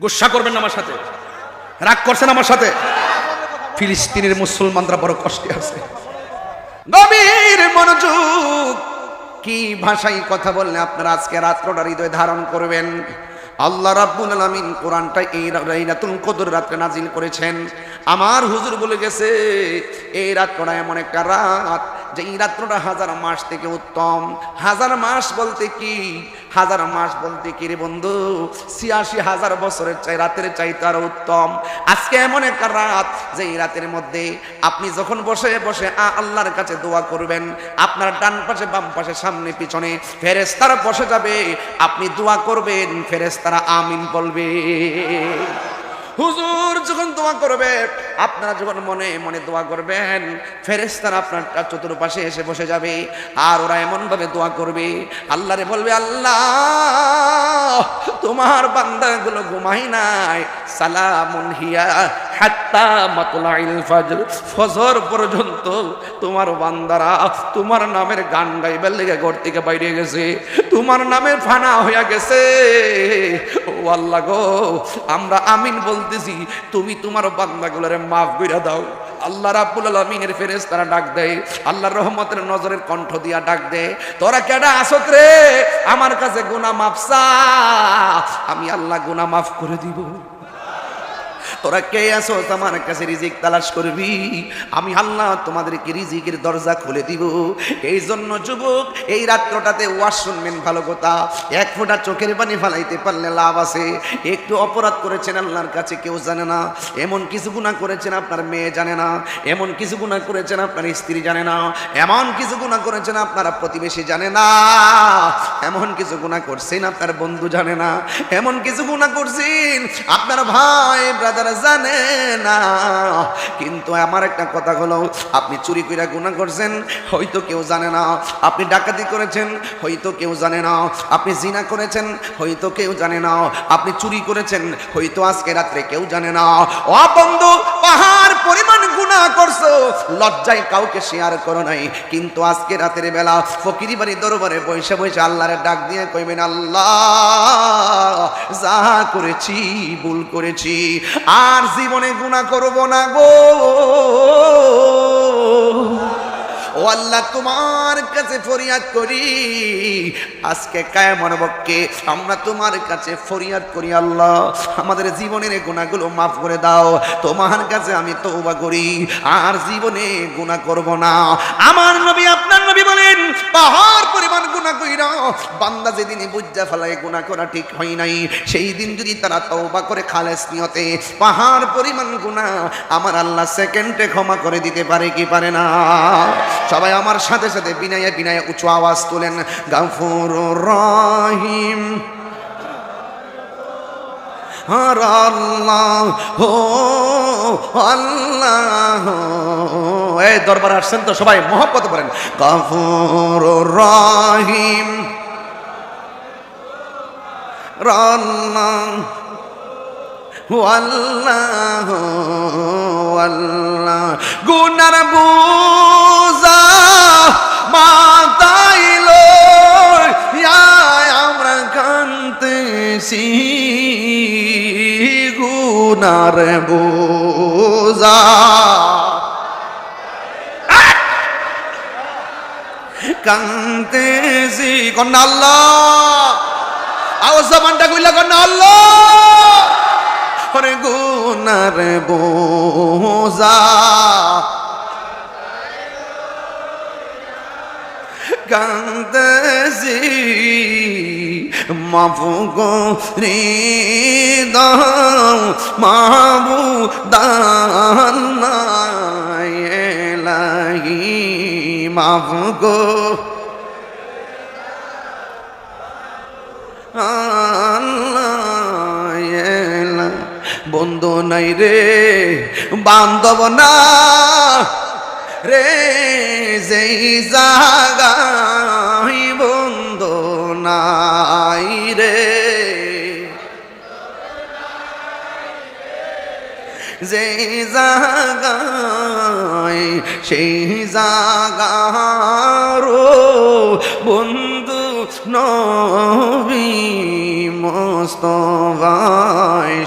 গুসা করবেন না আমার সাথে, রাগ করছেন আমার সাথে। ফিলিস্তিনের মুসলমানরা বড় কষ্টে আছে। গভীর মনোযোগ, কি ভাষায় কথা বললে আপনারা আজকে রাত্রটা হৃদয় ধারণ করবেন। আল্লাহ রাব্বুল আলামিন কোরআনটা এই লাইলাতুল কদর রাতে নাজিল করেছেন। আমার হুজুর বলে গেছে এই রাতটা এমন একটা রাত যে এই রাত্রটা হাজার মাস থেকে উত্তম। হাজার মাস বলতে কি, হাজার মাস বলতে কি রে বন্ধু, ৮৬,০০০ বছরের রাতের চাইতে আরো উত্তম। আজকে এমন একটা রাত যে এই রাতের মধ্যে আপনি যখন বসে বসে আল্লাহর কাছে দোয়া করবেন, আপনার ডান পাশে বাম পাশে সামনে পিছনে ফেরেশতারা বসে যাবে, আপনি দোয়া করবেন ফেরেশতারা আমিন বলবে। হুজুর যখন দোয়া করবে, আপনারা যখন মনে মনে দোয়া করবেন, ফেরেশতারা আপনার চতুর্পাশে এসে বসে যাবে, আর ওরা এমন ভাবে দোয়া করবে, আল্লাহরে বলবে, আল্লাহ তোমার বান্দাগুলো ঘুমাই নাই, সালামুন হিয়া হাত্তা মাতলাইল ফজর, ফজর পর্যন্ত তোমার বান্দারা তোমার নামের গান গাইবার লেগে ঘর থেকে বাইরে গেছে, তোমার নামের ফানা হইয়া গেছে। ও আল্লাহ গো, আমরা আমিন বলতেছি, তুমি তোমার বান্দাগুলোরে মাফ কইরা দাও। আল্লাহ রাব্বুল আলামিনের ফেরেশতারা ডাক দেয়, আল্লাহর রহমতের নজরের কণ্ঠ দিয়া ডাক দেয়, তোরা কেডা আসত রে আমার কাছে গুনাহ মাফ চা, আমি আল্লাহ গুনাহ মাফ করে দিব। তোরা কে আসো আমার কাছে রিজিক তালাশ করবি, আমি আল্লাহ তোমাদেরকে রিজিকের দরজা খুলে দিব। এই জন্য যুবক, এই রাত্রটাতে ওয়াজ শুনবেন ভালো কথা, এক ফোঁটা চোখের পানি ফালাইতে পারলে লাভ আছে। একটু অপরাধ করেছেন আল্লাহর কাছে কেউ জানে না, এমন কিছু গুনাহ করেছেন আপনার মেয়ে জানে না, এমন কিছু গুনাহ করেছেন আপনার স্ত্রী জানে না, এমন কিছু গুনাহ করেছেন আপনার প্রতিবেশী জানে না, এমন কিছু গুনাহ করছেন আপনার বন্ধু জানে না, এমন কিছু গুনাহ করছেন আপনার ভাই ব্রাদার জানে না। কিন্তু আমার একটা কথা হলো, আপনি চুরি কইরা গুনাহ করছেন, হয়তো কেউ জানে না, আপনি ডাকাতি করেছেন, হয়তো কেউ জানে না, আপনি জিনা করেছেন, হয়তো কেউ জানে না, আপনি চুরি করেছেন, হয়তো আজকে রাত্রে কেউ জানে না। ও বন্ধু, পাহাড় পরিমাণ গুনাহ করছো, লজ্জায় কাউকে শেয়ার করো নাই, কিন্তু আজকে রাতের বেলা ফকিরি বাড়ি দরবারে বসে বসে আল্লাহরে ডাক দিয়ে কইবেন, আল্লাহ যা করেছি ভুল করেছি, আর জীবনে গুনাহ করব না গো। ও আল্লাহ, তোমার কাছে ফরিয়াদ করি, আজকে কায়ামত পক্ষে আমরা তোমার কাছে ফরিয়াদ করি, আল্লাহ আমাদের জীবনের গুনাহগুলো মাফ করে দাও। তোমার কাছে আমি তওবা করি, আর জীবনে গুনাহ করব না। আমার নবী, আপনার নবী বলেন, পাহাড় পরিমাণ গুনাহ কইরা বান্দা যেদিন বুঝা ফেলায় গুনাহ করা ঠিক হয় নাই, সেই দিন যদি তারা তওবা করে খালেস নিয়তে পাহাড় পরিমাণ গুনাহ আমার আল্লাহ সেকেন্ডে ক্ষমা করে দিতে পারে কি পারে না? সবাই আমার সাথে সাথে বিনায়ে বিনায়ে উঁচু আওয়াজ তোলেন, গাফুরুর রহিম আর আল্লাহ হো আল্লাহ। এই দরবারে আসছেন তো সবাই মহব্বত করেন, গাফুরুর রহিম আল্লাহ আল্লাহ আল্লাহ। গুনার বুঝা মাথাইল আমরা কাঁদতেছি, গুনার বুঝা কাঁদতেছি, কন্যা আল্লাহ আওয়াজ জবানটা কইলা কন্যা আল্লাহ। গুনার বোঝা কাঁদছি, মাফ করে দাও মাবুদানা এলাহি, মাফ গো বন্ধু নাই রে বান্ধব না রে, যেই জাগাই বন্ধু নাই রে, যেই জাগাই সেই জাগারো বন্ধু নবী মুস্তফায়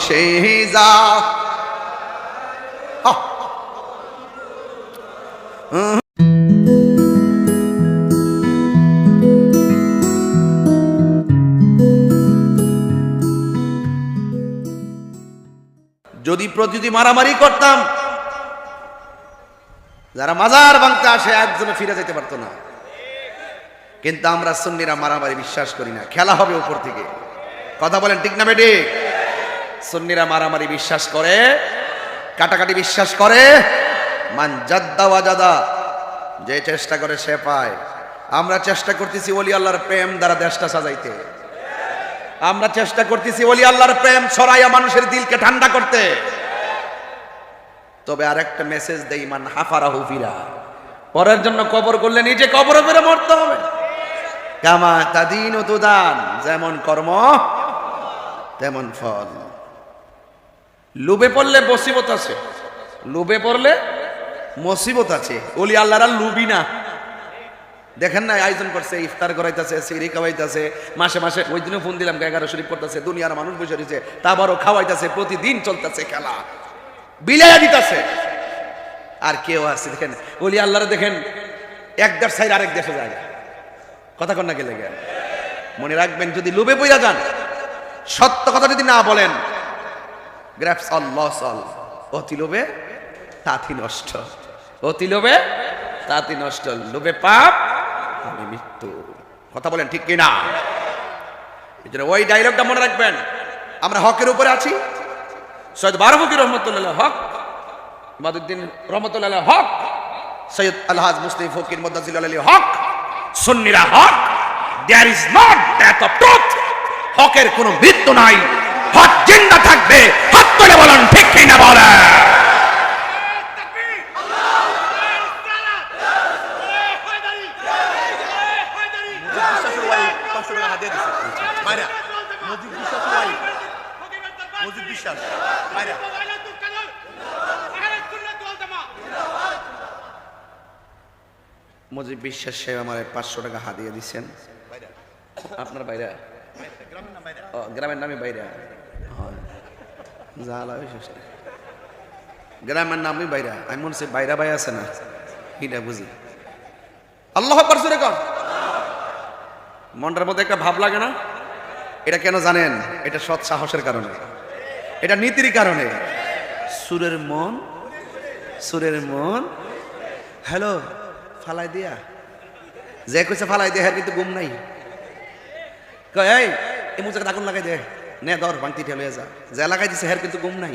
শেহজা যদি প্রতিটি মারামারি করতাম, যারা মাজার ভাঙতে আসে একজনে ফিরে যেতে পারতো না। কিন্তু আমরা সুন্নিরা মারামারি বিশ্বাস করি না, খেলা হবে উপর থেকে। কথা বলেন ঠিক না বেটি? সুন্নিরা মারামারি বিশ্বাস করে, কাটাকাটি বিশ্বাস করে। মান জাদ্দা ওয়াজাদা, যে চেষ্টা করে সে পায়। আমরা চেষ্টা করতেছি ওলি আল্লাহর প্রেম দ্বারা দেশটা সাজাইতে। আমরা চেষ্টা করতেছি ওলি আল্লাহর প্রেম ছড়াইয়া মানুষের দিলকে ঠান্ডা করতে। তবে আরেকটা মেসেজ দেই, মান হাফারাহু ফিরা, পরের জন্য কবর করলে নিজে কবরে ফিরে মরতে হবে। কামা তাদিনু তুদান, যেমন কর্ম তেমন ফল। লোভে পড়লে মুসিবত আছে, লোভে পড়লে মুসিবত আছে। ওলি আল্লাহরা লুবি না। দেখেন না, আয়োজন করছে, ইফতার করাইতেছে, সিঁড়ি খাওয়াইতেছে, মাসে মাসে। ওই দিনও ফোন দিলাম, 11 শরীফ করতেছে, দুনিয়ার মানুষ বসে রয়েছে, তারপরও খাওয়াইতেছে, প্রতিদিন চলতেছে খেলা, বিলাইয়া দিতেছে। আর কেউ আছে দেখেন, ওলি আল্লাহরা দেখেন এক দেশ ছাইরে আরেক দেশে যায়। কথা কন না গেলে গেল। মনে রাখবেন, যদি লোভে পইরা যান, সত্য কথা যদি না বলেন, গ্রাফস অল লস অল। অতি লোভে তাঁতি নষ্ট, অতি লোভে তাঁতি নষ্ট। লোভে পাপ, মৃত্যু। কথা বলেন ঠিক কিনা? এই জন্য ওই ডায়লগটা মনে রাখবেন। আমরা হকের উপরে আছি। সৈয়দ বারফকি রহমতুল্লাহ হক, ইমাদউদ্দিন রহমতুল্লাহ হক, সৈয়দ আলহাজ মুস্তাফা ফকির মুদাজ্জিল আলী হক, সুন্নিরা হক। There is not death of truth. হকের কোনো মৃত্যু নাই, হক জিন্দা থাকবে। হাত তুলে বলেন ঠিক কিনা বলেন। মুজিব বিশ্বাস সাহেব আমার 500 টাকা হাদিয়া দিচ্ছেন। আপনার বাইরা? গ্রামের নামে বাইরা? গ্রামের নামই বাইরা। আমি মনে হচ্ছে বাইরা ভাই আছে না, এটা বুঝি। আল্লাহ আকবার জোরে কর। মনটার মধ্যে একটা ভাব লাগে না? এটা কেন জানেন? এটা সৎ সাহসের কারণে, এটা নীতির কারণে। সুরের মন, সুরের মন। হ্যালো, ফালাই দিয়া যে কইছে ফালাই দিয়ে, কিন্তু ঘুম নাই। এই মুজাকে আগুন লাগাই দে, নে ধর বাংতি ঠেলে যা। যে লাগাই দিছে হের কিন্তু ঘুম নাই।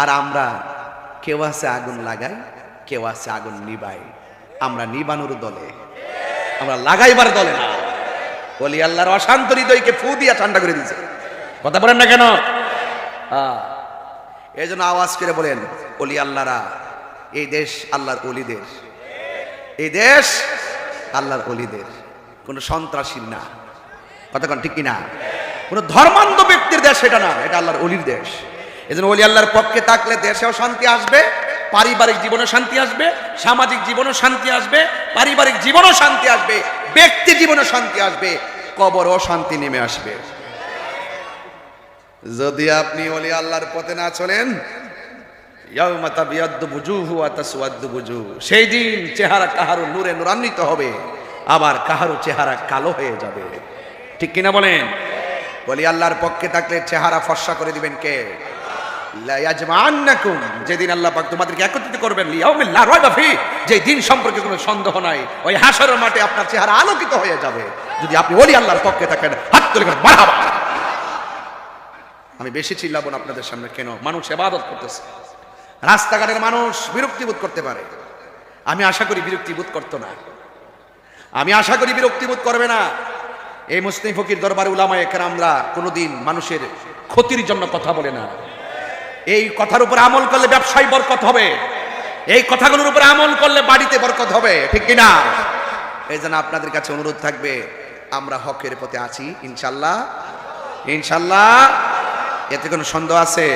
আর আমরা কেউ আছে আগুন লাগাই, কেউ আছে আগুন নিবাই। আমরা নিবানোর দলে, আমরা লাগাইবার দলে না। ওলি আল্লাহর অশান্ত হৃদয়কে ফু দিয়া ঠান্ডা করে দিয়েছে। কথা বলেন না কেন? এই জন্য আওয়াজ করে বলেন, ওলি আল্লাহরা, এই দেশ আল্লাহর ওলিদের, এই দেশ আল্লাহর ওলিদের, কোন সন্ত্রাসীর না। কতক্ষণ ঠিক কিনা? কোন ধর্মান্ধ ব্যক্তির দেশ এটা না, এটা আল্লাহর ওলির দেশ। এই জন্য ওলি আল্লাহর পক্ষে থাকলে দেশেও শান্তি আসবে, পারিবারিক জীবনে শান্তি আসবে, সামাজিক জীবনে শান্তি আসবে, পারিবারিক জীবনেও শান্তি আসবে, ব্যক্তি জীবনে শান্তি আসবে, কবরও শান্তি নেমে আসবে। যদি আপনি ওলি আল্লাহর পথে না চলেন, সেই দিন চেহারা কাহারো নূরে নূরান্বিত হবে, আবার কাহারো চেহারা কালো হয়ে যাবে। ঠিক কিনা বলেন? ওলি আল্লাহর পক্ষে থাকলে চেহারা ফর্সা করে দিবেন কে? যেদিন আল্লাহ পাক তোমাদেরকে একত্রিত করবেন, যে দিন সম্পর্কে কোনো সন্দেহ নাই, ওই হাসরের মাঠে আপনার চেহারা আলোকিত হয়ে যাবে। যদি আপনি ওলি আল্লাহর পক্ষে থাকেন, হাত তুলে মারহাবা। আমি বেশি চিল্লাবো না আপনাদের সামনে, কেন? মানুষ ইবাদত করতেছে। রাস্তাঘাটের মানুষ বিরক্তিবোধ করতে পারে, আমি আশা করি বিরক্তিবোধ করতো না, আমি আশা করি বিরক্তিবোধ করবে না। এই মুসলিম ফকির দরবারে উলামায়ে কেরামরা কোনোদিন মানুষের ক্ষতির জন্য কথা বলে না। এই কথার উপর আমল করলে ব্যবসায় বরকত হবে, এই কথাগুলোর উপর আমল করলে বাড়িতে বরকত হবে। ঠিক কিনা? এই জন্য আপনাদের কাছে অনুরোধ থাকবে, আমরা হকের পথে আছি ইনশাল্লাহ, ইনশাল্লাহ। এতে কোনো সন্দেহ আছে?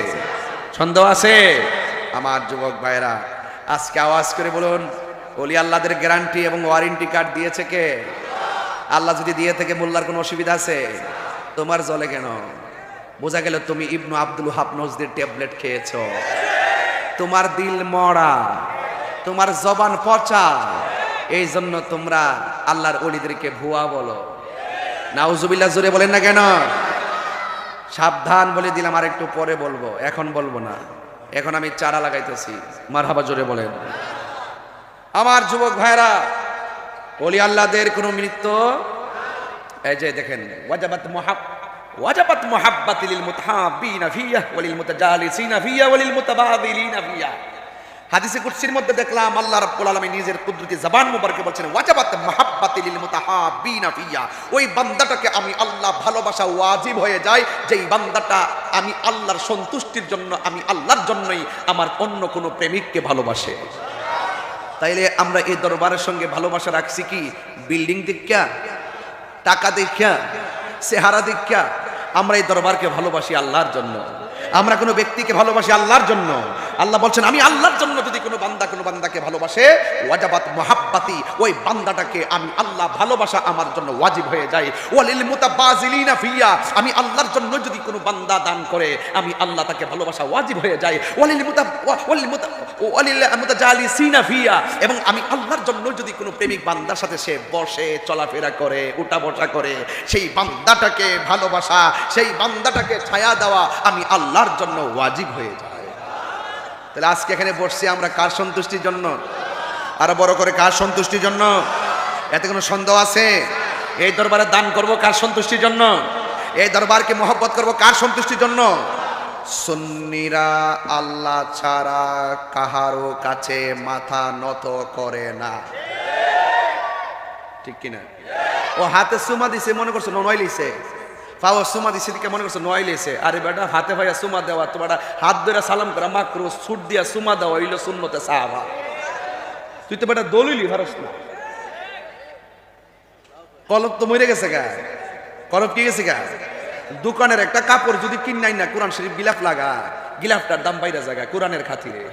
সন্দেহ আছে? আমার যুবক ভাইরা, আজকে আওয়াজ করে বলুন, ওলি আল্লাহদের গ্যারান্টি এবং ওয়ারেন্টি কার্ড দিয়েছে কে? আল্লাহ যদি দিয়ে থেকে মোল্লার কোনো অসুবিধা আছে? তোমার জ্বলে কেন? বোঝা গেল তুমি ইবনু আব্দুল ওয়াহাব নজদির ট্যাবলেট খেয়েছো। তোমার দিল মরা, তোমার জবান পচা, এই জন্য তোমরা আল্লাহর ওলিদেরকে ভুয়া বলো। নাউজুবিল্লাহ, জোরে বলেন না কেন? সাবধান বলে দিলাম, আর একটু পরে বলবো, এখন বলবো না। এখন আমি চারা লাগাইতেছি। মারহাবা, জোরে বলেন। আমার যুবক ভাইরা, ওলি আল্লাহদের কোনো মৃত্যু, এই যে দেখেন, ওয়াজাবাত মুহাব্বাতি লিল মুতাহাব্বিনা ফিয়া ওয়া লিল মুতাজালিসিনা ফিয়া ওয়া লিল মুতাবাদিলিনা ফিয়া। হাদিসে কুদসির মধ্যে দেখলাম আল্লাহ রাব্বুল আলামিন নিজের কুদরতি জবান মুবারকে বলছেন, ওয়াজাবাত মুহাব্বাতি লিল মুতাহাব্বিনা ফিয়া। ওই বান্দাটাকে আমি আল্লাহ ভালোবাসা ওয়াজিব হয়ে যায়, যেই বান্দাটা আমি আল্লাহর সন্তুষ্টির জন্য, আমি আল্লাহর জন্যই আমার অন্য কোনো প্রেমিককে ভালোবাসে। তাইলে আমরা এই দরবারের সঙ্গে ভালোবাসা রাখছি কি বিল্ডিং দেখা, টাকা দেখা, চেহারা দেখা? আমরা এই দরবারকে ভালোবাসি আল্লাহর জন্য। আমরা কোনো ব্যক্তিকে ভালোবাসি আল্লাহর জন্য। আল্লাহ বলছেন, আমি আল্লাহর জন্য যদি কোনো বান্দাকে ভালোবাসে, ওয়াজাবাত মুহাব্বাতি, ওই বান্দাটাকে আমি আল্লাহ ভালোবাসা আমার জন্য ওয়াজিব হয়ে যায়। ওয়ালিল মুতাবাজিলিনা ফিয়া, আমি আল্লাহর জন্য যদি কোনো বান্দা দান করে, আমি আল্লাহ তাকে ভালোবাসা ওয়াজিব হয়ে যায়। ওয়ালিল মুতাজালিসিনা ফিয়া, এবং আমি আল্লাহর জন্য যদি কোনো প্রেমিক বান্দার সাথে সে বসে চলাফেরা করে, উঠা বসা করে, সেই বান্দাটাকে ভালোবাসা, সেই বান্দাটাকে ছায়া দেওয়া আমি আল্লাহর জন্য ওয়াজিব হয়ে যায়। তাহলে আজকে এখানে বসছি আমরা কার সন্তুষ্টির জন্য? আরো বড় করে, কার সন্তুষ্টির জন্য? এতে কোনো সন্দেহ আছে? এই দরবারে দান করব কার সন্তুষ্টির জন্য? এই দরবারকে মহব্বত করব কার সন্তুষ্টির জন্য? সুন্নিরা আল্লাহ ছাড়া কাহারো কাছে মাথা নত করে না, ঠিক কিনা? ও হাতে সুমা দিছে, মনে করছো নয় লিছে, পাওয়া সুমা দিছে দিকে মনে করছো নয় লিছে। আরে বেটা, হাতে ভাইয়া সুমা দেওয়া, তোমার হাত ধরে সালাম করা মাকরু, ছুট দিয়া সুমা দেওয়া হইল সুন্নতে সাহাবা। তুই তো বেটা দলিলি ভারস না। কলব তো মরে গেছে গা, কলব কি গেছে গা? দোকানের একটা কাপড় যদি কিনাই না, কোরআন শরীফ গিলাফ লাগা, গিলাফটার দাম বাইরে জায়গা কোরআনের খাতিরে,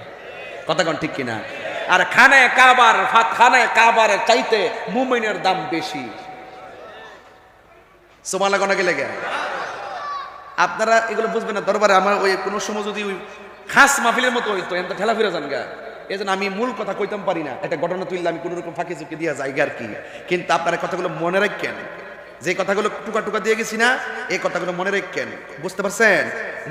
কথা কোন ঠিক কিনা? আর খানায় কাবার চাইতে মুমিনের দাম বেশি। সোমা লাগানো গেলে গে আপনারা এগুলো বুঝবেন না। দরবারে আমার ওই কোনো সময় যদি ওই খাস মাহফিলের মতো হইতো, এত ঠেলা ফিরে যান গা, এই জন্য আমি মূল কথা কইতাম পারি না। একটা ঘটনা তুললে আমি কোনো রকম ফাঁকি চুকি দিয়া যাই আর কি। কিন্তু আপনারা কথাগুলো মনে রাখেন, যে কথাগুলো টুকা টুকা দিয়ে গেছি না, এই কথাগুলো মনে রাখেন। বুঝতে পারছেন?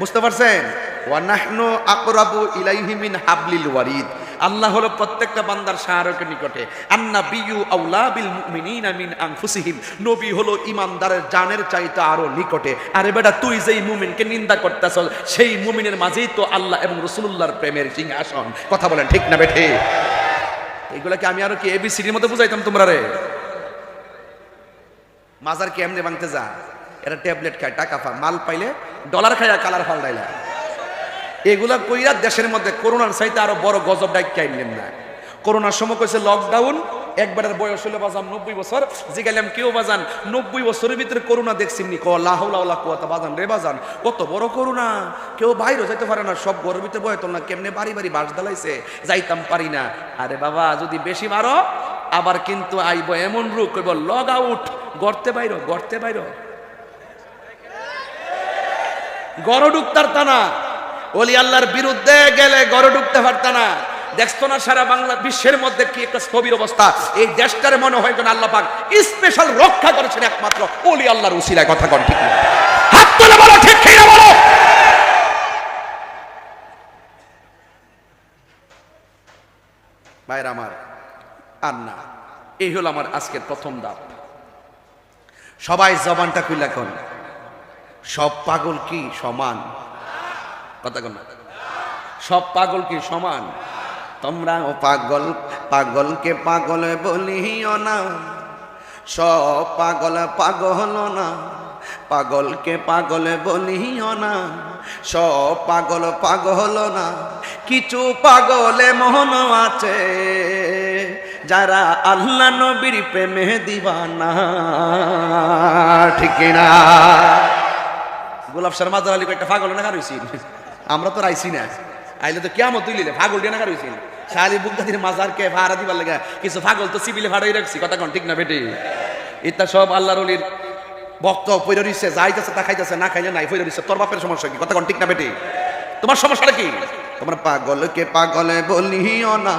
বুঝতে পারছেন? ওয়া নাহনু আকরাবু ইলাইহি মিন হাবলিল ওয়ারিদ। আল্লাহ হলো প্রত্যেকটা বান্দার শাহরকের নিকটে। আন্নাবিয়্যু আউলা বিল মুমিনিনা মিন আনফুসিহিম, নবী হলো ঈমানদারের জানের চাইতে আরো নিকটে। আরে বেটা, তুই যেই মুমিনকে নিন্দা করতেছ, সেই মুমিনের মাঝেই তো আল্লাহ এবং রাসূলুল্লাহর প্রেমের সিংহাসন। কথা বলেন ঠিক না বেঠে? এগুলাকে আমি আরো কি এবিসিডির মতো বুঝাইতাম তোমরা রে? মাজার কি এমনি ভাঙতে যা, এরা ট্যাবলেট খায়, টাকা পা, মাল পাইলে ডলার খায়া কালার ফালডাইলা। এগুলা কইরা দেশের মধ্যে করোনার চাইতে আরো বড় গজব ডাইকা আইলেন না। করোনার সময় কইছে লকডাউন, একবারের বয়স হলো বাজান 90 বছর। জিগাইলাম কেউ বাজান 90 বছরের ভিতরে করোনা দেখছিনি? ক লা হাওলা ওয়ালা কুওয়াতা বাজান রে বাজান, কত বড় করোনা, কেউ বাইরে যাইতে পারে না, সব ঘরের ভিতরে বয়ে তো না, কেমনে বাড়ি বাড়ি বাস দালাইছে, যাইতাম পারি না। আরে বাবা, যদি বেশি মারো আবার কিন্তু আইব এমন রোগ, কইব লগ আউট, গড়তে বাইরো, গড়তে বাইরো, গড় ঢুকতার টানা। ওলি আল্লাহর বিরুদ্ধে গেলে গড় ঢুকতে পারত না। দেখতো না সারা বাংলা বিশ্বের মধ্যে কি একটা স্থবির অবস্থা। এই দেশটারে মনে হয় যেন আল্লাহ পাক স্পেশাল রক্ষা করেছেন একমাত্র ওলি আল্লাহর উসিলায়। কথা কোন ঠিক না? হাত তুলে বলো ঠিক কি না বলো। ভাইরা আমার, আর না, এই হলো আমার আজকের প্রথম ধাপ। সবাই জবানটা খুলে কোন, সব পাগল কি সমান? কথা কোন? সব পাগল কি সমান? তোমরাও পাগল, পাগলকে পাগল বলিও না, সব পাগল পাগল না, পাগলকে পাগল বলিও না, সব পাগল পাগল না। কিছু পাগলে মন আছে যারা আল্লাহ নবীর প্রেমে দিবানা, ঠিক না? গোলাপ শর্মা আলী একটা পাগল না কারইছি, আমরা তো রাইছি না, আইলে তো কেমন তুই লিলে পাগল দিয়ে না কারইছি। শালি বুকদাদির মাজারকে ভাড়া দিবার লাগে কিছু পাগল তো সিভিলে ভাড়াই রাখছি। কথা কোন ঠিক না বেটি? এটা সব আল্লাহর ওলির বক্ত পইরা রইছে, যাইতেছে তা খাইতেছে, না খাইলে নাই, পইরা রইছে। তোর বাপের সমস্যা কি? কথা কোন ঠিক না বেটি? তোমার সমস্যাটা কি? তোমরা পাগলকে পাগল বলিও না,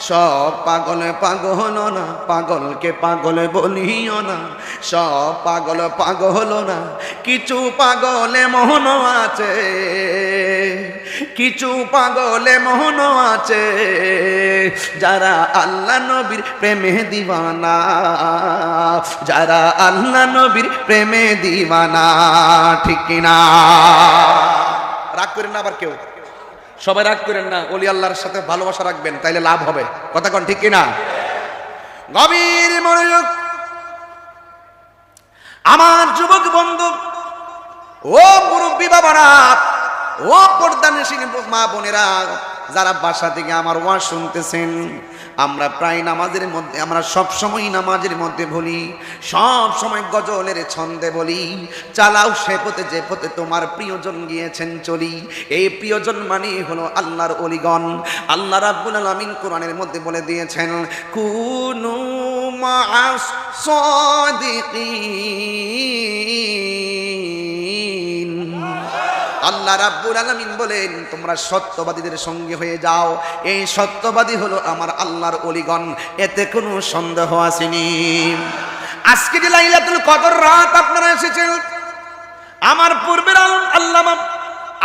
সব পাগল পাগল না। পাগলকে পাগল বলিও না, সব পাগল পাগল না। কিছু পাগলে মোহন আছে, কিছু পাগলে মোহন আছে, যারা আল্লাহ নবীর প্রেমে দিওয়ানা, যারা আল্লাহ নবীর প্রেমে দিওয়ানা। ঠিক কিনা? রাগ করেন না আবার কেউ, সবাই রাগ করেন না। ওলি আল্লাহর সাথে ভালোবাসা রাখবেন, তাইলে লাভ হবে। কথা কোন ঠিক কিনা? গভীর মনোযোগ আমার যুবক বন্ধু, ও মুরব্বী বাবারা, ও পর্দানিশীন মা বোনেরা, যারা বাসা থেকে আমার ওয়াজ শুনতেছেন, আমরা প্রায় নামাজের মধ্যে, আমরা সব সময় নামাজের মধ্যে বলি, সব সময় গজলের ছন্দে বলি, চালাও সে পথে যে পথে তোমার প্রিয়জন গিয়েছেন চলি। এই প্রিয়জন মানে হলো আল্লাহর ওলিগণ। আল্লাহ রাব্বুল আলামিন কোরআনের মধ্যে বলে দিয়েছেন, কুনু মা'আস সাদিকিন। আল্লাহ রাব্বুল আলামিন বলেন, তোমরা সত্যবাদীদের সঙ্গে হয়ে যাও। এই সত্যবাদী হলো আমার আল্লাহর ওলিগণ, এতে কোনো সন্দেহ আসেনি। আজকে যে লাইলাতুল কদর রাত আপনারা এসেছেন, আমার পূর্বের আল্লামা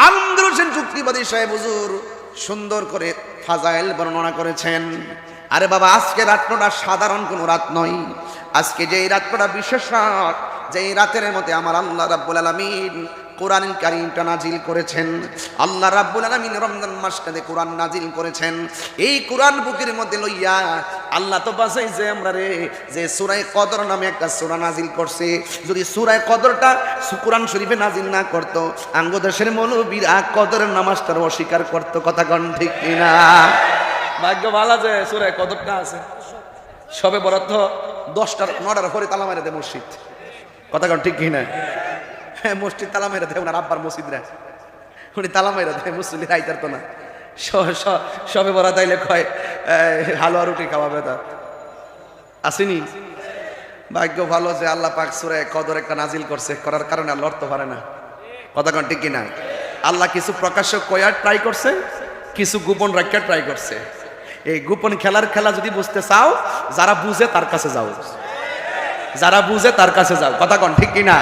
আলমগীর হোসেন যুক্তিবাদী সাহেব হুজুর সুন্দর করে ফাজাইল বর্ণনা করেছেন। আরে বাবা, আজকে রাতটা সাধারণ কোনো রাত নয়। আজকে যে রাতটা বিশেষ রাত, যে রাতের মধ্যে আমার আল্লাহ রাব্বুল আলামিন কোরআন কারীমটা নাজিল করেছেন। আল্লাহ রাব্বুল আলামিন রমজান মাসটাতে কোরআন নাজিল করেছেন। এই কোরআন বুকের মধ্যে লইয়া আল্লাহ তো বাঁচাইছে আমরা রে, যে সূরা কদর নামে একটা সূরা নাজিল করছে। যদি সূরা কদরটা কোরআন শরীফে নাজিল না করত, আঙ্গ দেশের মৌলবীরা কদরের নামাজটার অস্বীকার করত। কথা কোন ঠিক কিনা? ভাগ্য ভালো যে সূরা কদরটা আছে। সবে বরাদ্দ 10টার 9টার পরে তালা মেরে দেয় মসজিদ। কথা কোন ঠিক কিনা? হ্যাঁ, মসজিদ তালা মেরে দেয়, ওনার আব্বার মসজিদরা উনি তালা মেরে দেয়, মুসল্লিরা আইতার তো না। সবে বরাদ্দ আইলে কয় হালুয়া রুটি খাওয়াবে, তা আসেনি। ভাগ্য ভালো যে আল্লাহ পাক সূরা কদর একটা নাজিল করছে, করার কারণে আর লড়তে পারে না। কথা কোন ঠিক কিনা? আল্লাহ কিছু প্রকাশ্য কয়ার ট্রাই করছে, কিছু গোপন রাখিয়া ট্রাই করছে। এই গোপন খেলার খেলা যদি বুঝতে চাও, যারা বুঝে তার কাছে যাও, যারা বুঝে তার কাছে যাও। কথা কোন ঠিক কিনা?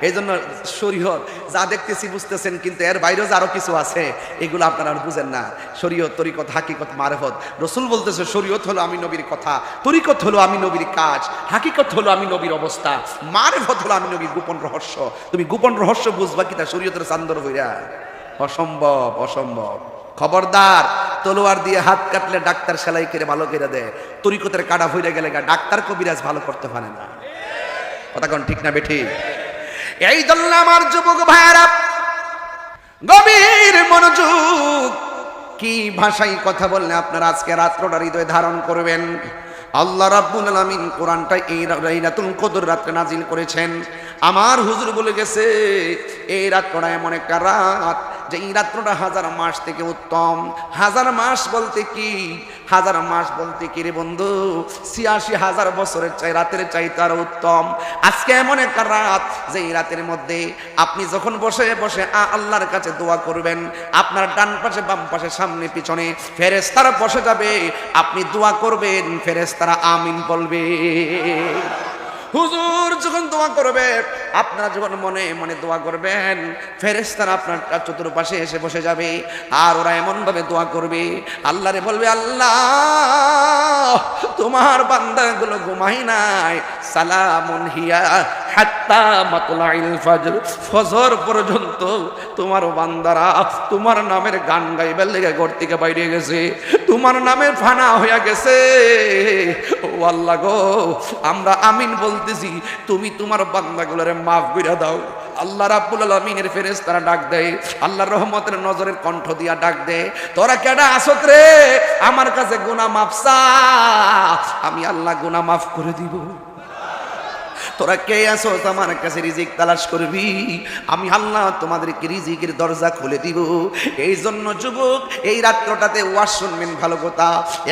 এই জন্য শরীয়ত যা দেখতেছি বুঝতেছেন, কিন্তু এর বাইরেও আরো কিছু আছে, এগুলো আপনারা বুঝেন না। শরীয়ত, তরিকত, হাকিকত, মারফত। রসুল বলতেছে শরীয়ত হলো আমি নবীর কথা, তরিকত হলো আমি নবীর কাজ, হাকিকত হলো আমি নবীর অবস্থা, মারফত হলো আমি নবীর গোপন রহস্য। তুমি গোপন রহস্য বুঝবা কি তা শরীয়তের চান্দর হইয়া? অসম্ভব, অসম্ভব। খবরদার, তলোয়ার দিয়ে হাত কাটলে ডাক্তার সেলাই করে ভালো করে দেয়, তরিকতের কাটা হইয়া গেলে ডাক্তার কবিরাজ ভালো করতে পারে না। কথা কোন ঠিক না বেঠি? এই জন্য আমার যুবক ভাইরা গভীর মনোযোগ, কি ভাষায় কথা বললে আপনারা আজকে রাত্রটা হৃদয় ধারণ করবেন। আল্লাহ রাব্বুল আলামিন কোরআনটা এই লাইলাতুল কদর রাতে নাজিল করেছেন। আমার হুজুর বলে গেছে এই রাতটা এমন একটা রাত যে এই রাত্রটা 1000 মাস থেকে উত্তম। 1000 মাস বলতে কি? 1000 মাস বলতে কি রে বন্ধু? 86,000 বছরের রাতের চাইতে আরো উত্তম। আজকে এমন একটা রাত যে এই রাতের মধ্যে আপনি যখন বসে বসে আল্লাহর কাছে দোয়া করবেন, আপনার ডান পাশে বাম পাশে সামনে পিছনে ফেরেশতারা বসে যাবে, আপনি দোয়া করবেন, ফেরেশতারা আমিন বলবে। হুজুর যখন দোয়া করবে, আপনারা যখন মনে মনে দোয়া করবেন, ফেরেশতারা আপনার চতুর্পাশে এসে বসে যাবে, আর ওরা এমন ভাবে দোয়া করবে, আল্লাহরে বলবে, আল্লাহ তোমার বান্দাগুলো ঘুমাই নাই, সালামুন হিয়া হাত্তা মাতলাইল ফজর। ফজর পর্যন্ত তোমার বান্দারা তোমার নামের গান গাইবার লেগে ঘর থেকে বাইরে গেছে, তোমার নামের ফানা হইয়া গেছে। ও আল্লাহ গো, আমরা আমিন বলতেছি, তুমি তোমার বান্দাগুলোরে মাফ কইরা দাও। আল্লাহ রাব্বুল আলামিনের ফেরেশতারা ডাক দেয়, আল্লাহর রহমতের নজরের কণ্ঠ দিয়া ডাক দেয়, তোরা কেডা আসত রে? আমার কাছে গুনাহ মাফ চা, আমি আল্লাহ গুনাহ মাফ করে দিব। তোরা কে আছো আমার কাছে রিজিক তালাশ করবি, আমি আল্লাহ তোমাদেরকে রিজিকের দরজা খুলে দিব। এই জন্য যুবক, এই রাত্রটাতে ওয়াজ শুনবেন ভালো কথা।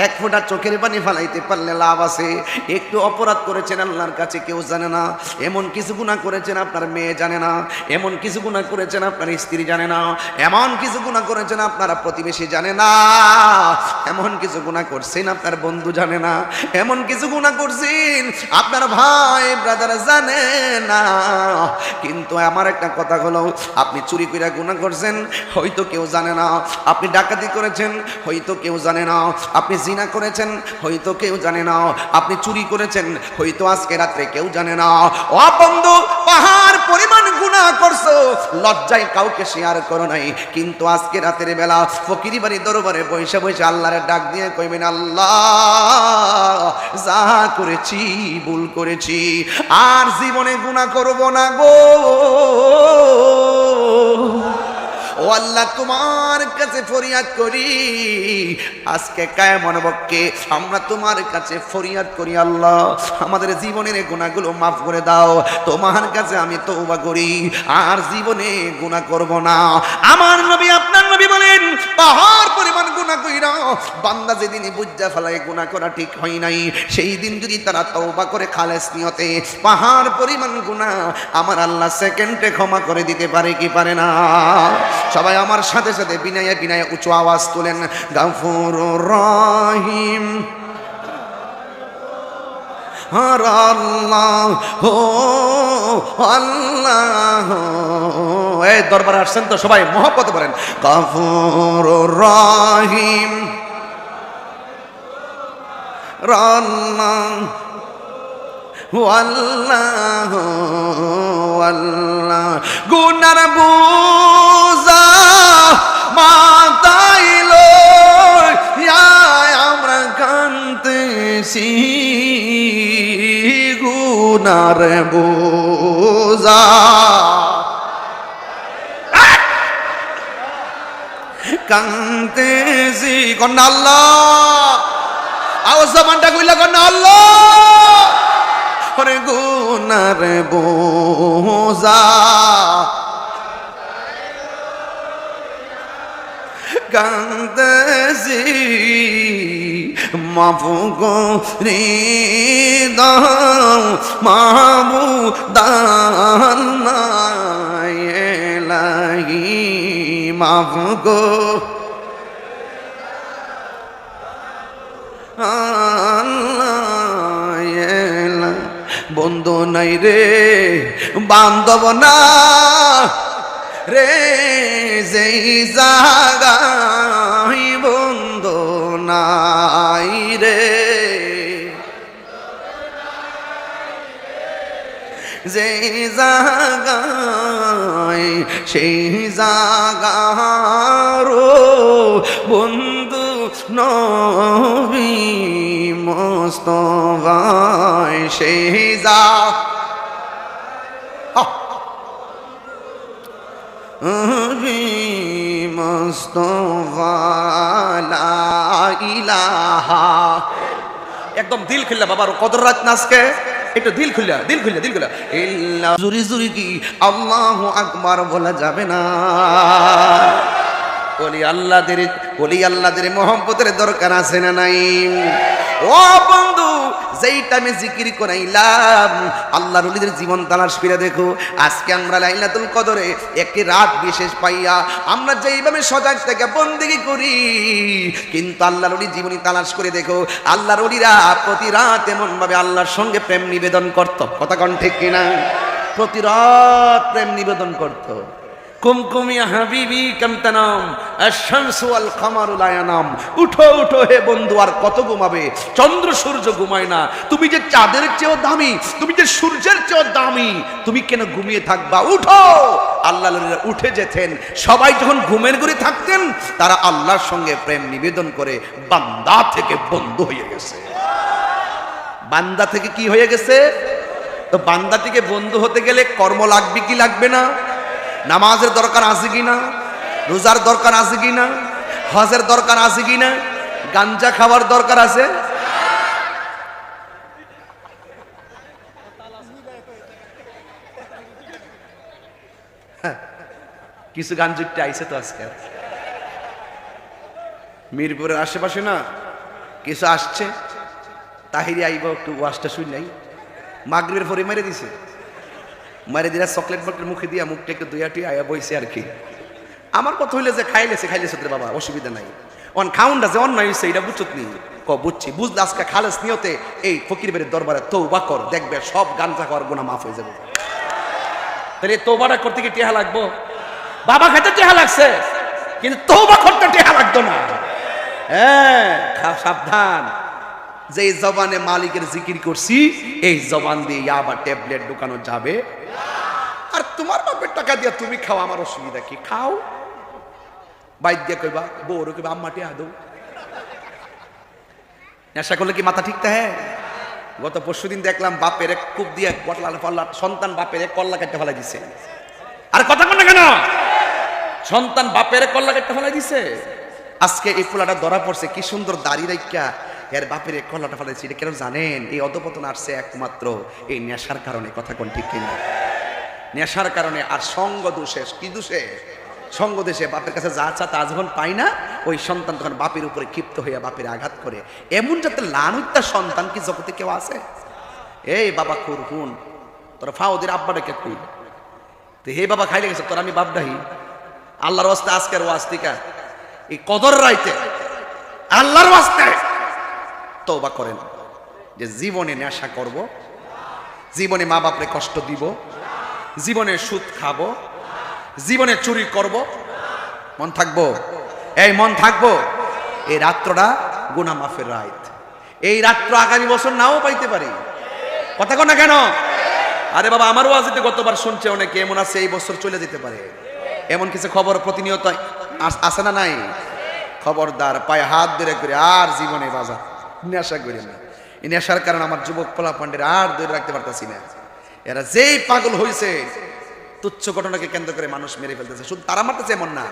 এক ফোঁটা চোখের পানি ফালাইতে পারলে লাভ আছে। একটু অপরাধ করেছেন আল্লাহর কাছে কেউ জানে না, এমন কিছু গুনাহ করেছেন আপনার মেয়ে জানে না, এমন কিছু গুনাহ করেছেন আপনার স্ত্রী জানে না, এমন কিছু গুনাহ করেছেন আপনার প্রতিবেশী জানে না, এমন কিছু গুনাহ করছেন আপনার বন্ধু জানে না, এমন কিছু গুনাহ করছেন আপনার ভাই ব্রাদার জানে না। কিন্তু আমার একটা কথা হলো, আপনি চুরি করে গুনাহ করছেন হয়তো কেউ জানে না, আপনি ডাকাতি করেছেন হয়তো কেউ জানে না, আপনি জিনা করেছেন হয়তো কেউ জানে না, আপনি চুরি করেছেন হয়তো আজকে রাত্রে কেউ জানে না। ও বন্ধু, পাহাড় পরিমাণ গুনাহ করছো, লজ্জায় কাউকে শেয়ার করো নাই, কিন্তু আজকে রাতের বেলা ফকিরি বাড়ি দরবারে বসে বসে আল্লাহরে ডাক দিয়ে কইবেন, আল্লাহ যা করেছি ভুল করেছি, আর জীবনে গুনাহ করব না গো। ও আল্লাহ, তোমার কাছে ফরিয়াদ করি, আজকে কায়ামত পক্ষে আমরা তোমার কাছে ফরিয়াদ করি, আল্লাহ আমাদের জীবনের গুনাহগুলো মাফ করে দাও। তোমার কাছে আমি তওবা করি, আর জীবনে গুনাহ করব না। আমার নবী, আপনার নবী বলেন, পাহাড় পরিমাণ গুনাহ কইরা বান্দা যেদিন বুঝা ফেলায় গুনাহ করা ঠিক হয় নাই, সেই দিন যদি তারা তওবা করে খালেস নিয়তে পাহাড় পরিমাণ গুনাহ আমার আল্লাহ সেকেন্ডে ক্ষমা করে দিতে পারে কি পারে না? সবাই আমার সাথে সাথে বিনায়ে বিনায়ে উঁচু আওয়াজ তোলেন, গাফুরুর রহিম আর আল্লাহ হো আল্লাহ। এই দরবারে আসছেন তো সবাই মহব্বত করেন, গাফুরুর রহিম আল্লাহ আল্লাহ আল্লাহ। গুনার বুঝা মাতাইলো আমরা কান্তেছি, গুনার বুঝা কান্তেছি, কন্যা আল্লাহ আওয়াজ জবানটা কইলা কন্যা আল্লাহ। গুনার বোঝা কান্দেছি, মাফ করে দাও মাবুদান এলাহি, মাফ গো বন্ধু নাই রে বান্ধব না রে, যেই জাগাই বন্ধু নাই রে, যেই জাগাই সেই জাগারো বন্ধু নবী মোস্তফায়, সেই যা মোস্তফা লা ইলাহা। একদম দিল খুললা বাবার কদর রাত নাচকে, একটু দিল খুললা দিল খুললা দিল খুললা ইল্লা জুরি জুরি কি আল্লাহু আকবার বলা যাবে না। ওলি আল্লাহদের মহব্বতের দরকার আছে না নাই? ও বন্ধু, যেই টাইমে জিকির করাইলাম আল্লাহর ওলিদের জীবন তালাশ করে দেখো। আজকে আমরা লাইলাতুল কদরে একটি রাত বিশেষ পাইয়া আমরা যেইভাবে সজাগ থেকে বন্দেগী করি, কিন্তু আল্লাহর ওলির জীবনী তালাশ করে দেখো, আল্লাহর ওলিরা প্রতি রাত এমন ভাবে আল্লাহর সঙ্গে প্রেম নিবেদন করত, কথা কোন ঠিক কিনা? প্রতি রাত প্রেম নিবেদন করত। কুমকুমিয়া হাবিবি কামতানাম আশ-শামসু ওয়াল কামারু লা ইয়ানাম। উঠো উঠো হে বন্ধু, আর কত ঘুমাবে? চন্দ্র সূর্য ঘুমায় না, তুমি যে চাঁদের চেয়েও দামি, তুমি যে সূর্যের চেয়েও দামি, তুমি কেন ঘুমিয়ে থাকবা? উঠো। আল্লাহর উঠে যেতেন, সবাই যখন ঘুমের ঘরে থাকতেন তারা আল্লাহর সঙ্গে প্রেম নিবেদন করে বান্দা থেকে বন্ধু হয়ে গেছে। বান্দা থেকে কি হয়ে গেছে? তো বান্দা থেকে বন্ধু হতে গেলে কর্ম লাগবে কি লাগবে না? নামাজের দরকার আছে কিনা? রোজার দরকার আছে কিনা? হজের দরকার আছে কিনা? গাঞ্জা খাওয়ার দরকার আছে? কিছু গান যুক্তি আইছে তো আজকে মিরপুরের আশেপাশে না কিছু আসছে, তাহিরি আইব একটু ওয়াজটা শুই নাই, মাগরিবের পরে মেরে দিছে, মারে দিলা চকলেট বকলেট মুখে দিয়া মুখটা একটু দুইয়াটি আয়া বইছে আর কি। আমার কথা হইলে যে খাইলেছে তোর বাবা, অসুবিধা নাই, অন খাউন্ডা যে অন্যায় হয়েছে এটা বুঝছত নি, বুঝছি বুঝলে আজকে খালেস নিয়তে এই ফকির বেরের দরবারে তৌবা কর, দেখবে সব গাঞ্জা খাওয়ার গুনাহ মাফ হয়ে যাবে। তাহলে তৌবাটা করতে কি টেহা লাগবো? বাবা খাইতে টেহা লাগছে কিন্তু তৌবা করতে টেহা লাগতো না। হ্যাঁ সাবধান, যে জবানে মালিকের জিকির করছি এই জবান দিয়ে ইয়াবা ট্যাবলেট ঢুকানো যাবে। আর তোমার বাপের টাকা দিয়া তুমি খাও, আমার অসুবিধা কি? খাও, বাইর দিয়া কইবা, বউরে কইবা আম্মা টেহা দাও। নেশা করলে কি মাথা ঠিক থাকে? গত পরশুদিন দেখলাম বাপের এক কূপ দিয়ে সন্তান বাপের কল্লা কেটে ফেলাই দিছে। আর কথা বল না কেন? সন্তান বাপের কল্লা কেটে ফেলাই দিছে। আজকে এই পোলাটা ধরা পড়ছে, কি সুন্দর দাড়ি রাইখা এর বাপের কল্লাটা ফেলাইছে। এটা কেন জানেন? এই অধপতন আসছে একমাত্র এই নেশার কারণে। কথা কোন ঠিক কিনা? নেশার কারণে। আর সঙ্গ দোষে, কি দোষে? সঙ্গ দেশে বাপের কাছে যা চা তা যখন পায় না, ওই সন্তান তখন বাপের উপরে ক্ষিপ্ত হইয়া বাপের আঘাত করে। এমন যাতে লানুত্তা সন্তান কি জগতে কেউ আছে? এই বাবা খুর হুন, তোরা ফাওদের আব্বাটা কে কই? তো হে বাবা খাইলে গেছে তোর আমি বাপ ডাহি। আল্লাহর ওয়াস্তে আজকের ওয়াস্তিকা এই কদর রাইতে আল্লাহর ওয়াস্তে তওবা করেন যে জীবনে নেশা করব, জীবনে মা বাপরে কষ্ট দিব, জীবনে সুদ খাবো, জীবনে চুরি করব। মন থাকবো? এই মন থাকবো। এই রাত্রটা গুনাহ মাফের রাত। এই রাত্র আগামী বছর নাও পাইতে পারি। কথা কন না কেন? আরে বাবা আমার ওয়াজিতে গতবার শুনছে অনেকে এমন আছে এই বছর চলে যেতে পারে, এমন কিছু খবর প্রতিনিয়ত আসে না নাই? খবরদার, পায়ে হাত ধরে করে আর জীবনে বাজার নেশা করি না। এই নেশার কারণে আমার যুবক পোলা পান্ডের আর ধরে রাখতে পারতেছি না। এরা যেই পাগল হয়েছে, তুচ্ছ ঘটনাকে কেন্দ্র করে মানুষ মেরে ফেলতেছে। শুধু তারা মারতেছে এমন না,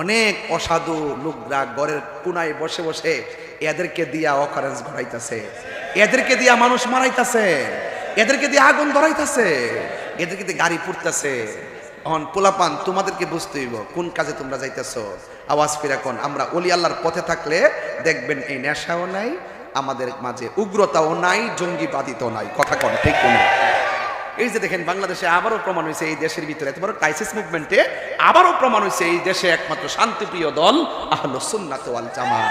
অনেক অসাধু লোকরা ঘরের কোনায় বসে বসে এদেরকে দিয়া অকারেন্স ঘটাইতেছে, এদেরকে দিয়া মানুষ মারাইতেছে, এদেরকে দিয়ে আগুন ধরাইতেছে, এদেরকে দিয়ে গাড়ি পুড়তেছে। এখন পোলাপান তোমাদেরকে বুঝতে হইব কোন কাজে তোমরা যাইতেছো। আওয়াজ ফিরা কোন আমরা ওলি আল্লাহর পথে থাকলে দেখবেন এই নেশাও নাই, আমাদের মাঝে উগ্রতাও নাই, জঙ্গিবাদিতাও নাই। কথা কোন ঠিক কোন? এই যে দেখেন বাংলাদেশে আবারও প্রমাণ হয়েছে, এই দেশের ভিতরে এত বড় ক্রাইসিস মুভমেন্টে আবারও প্রমাণ হয়েছে এই দেশে একমাত্র শান্তিপ্রিয় দল আহলুস সুন্নাত ওয়াল জামাত।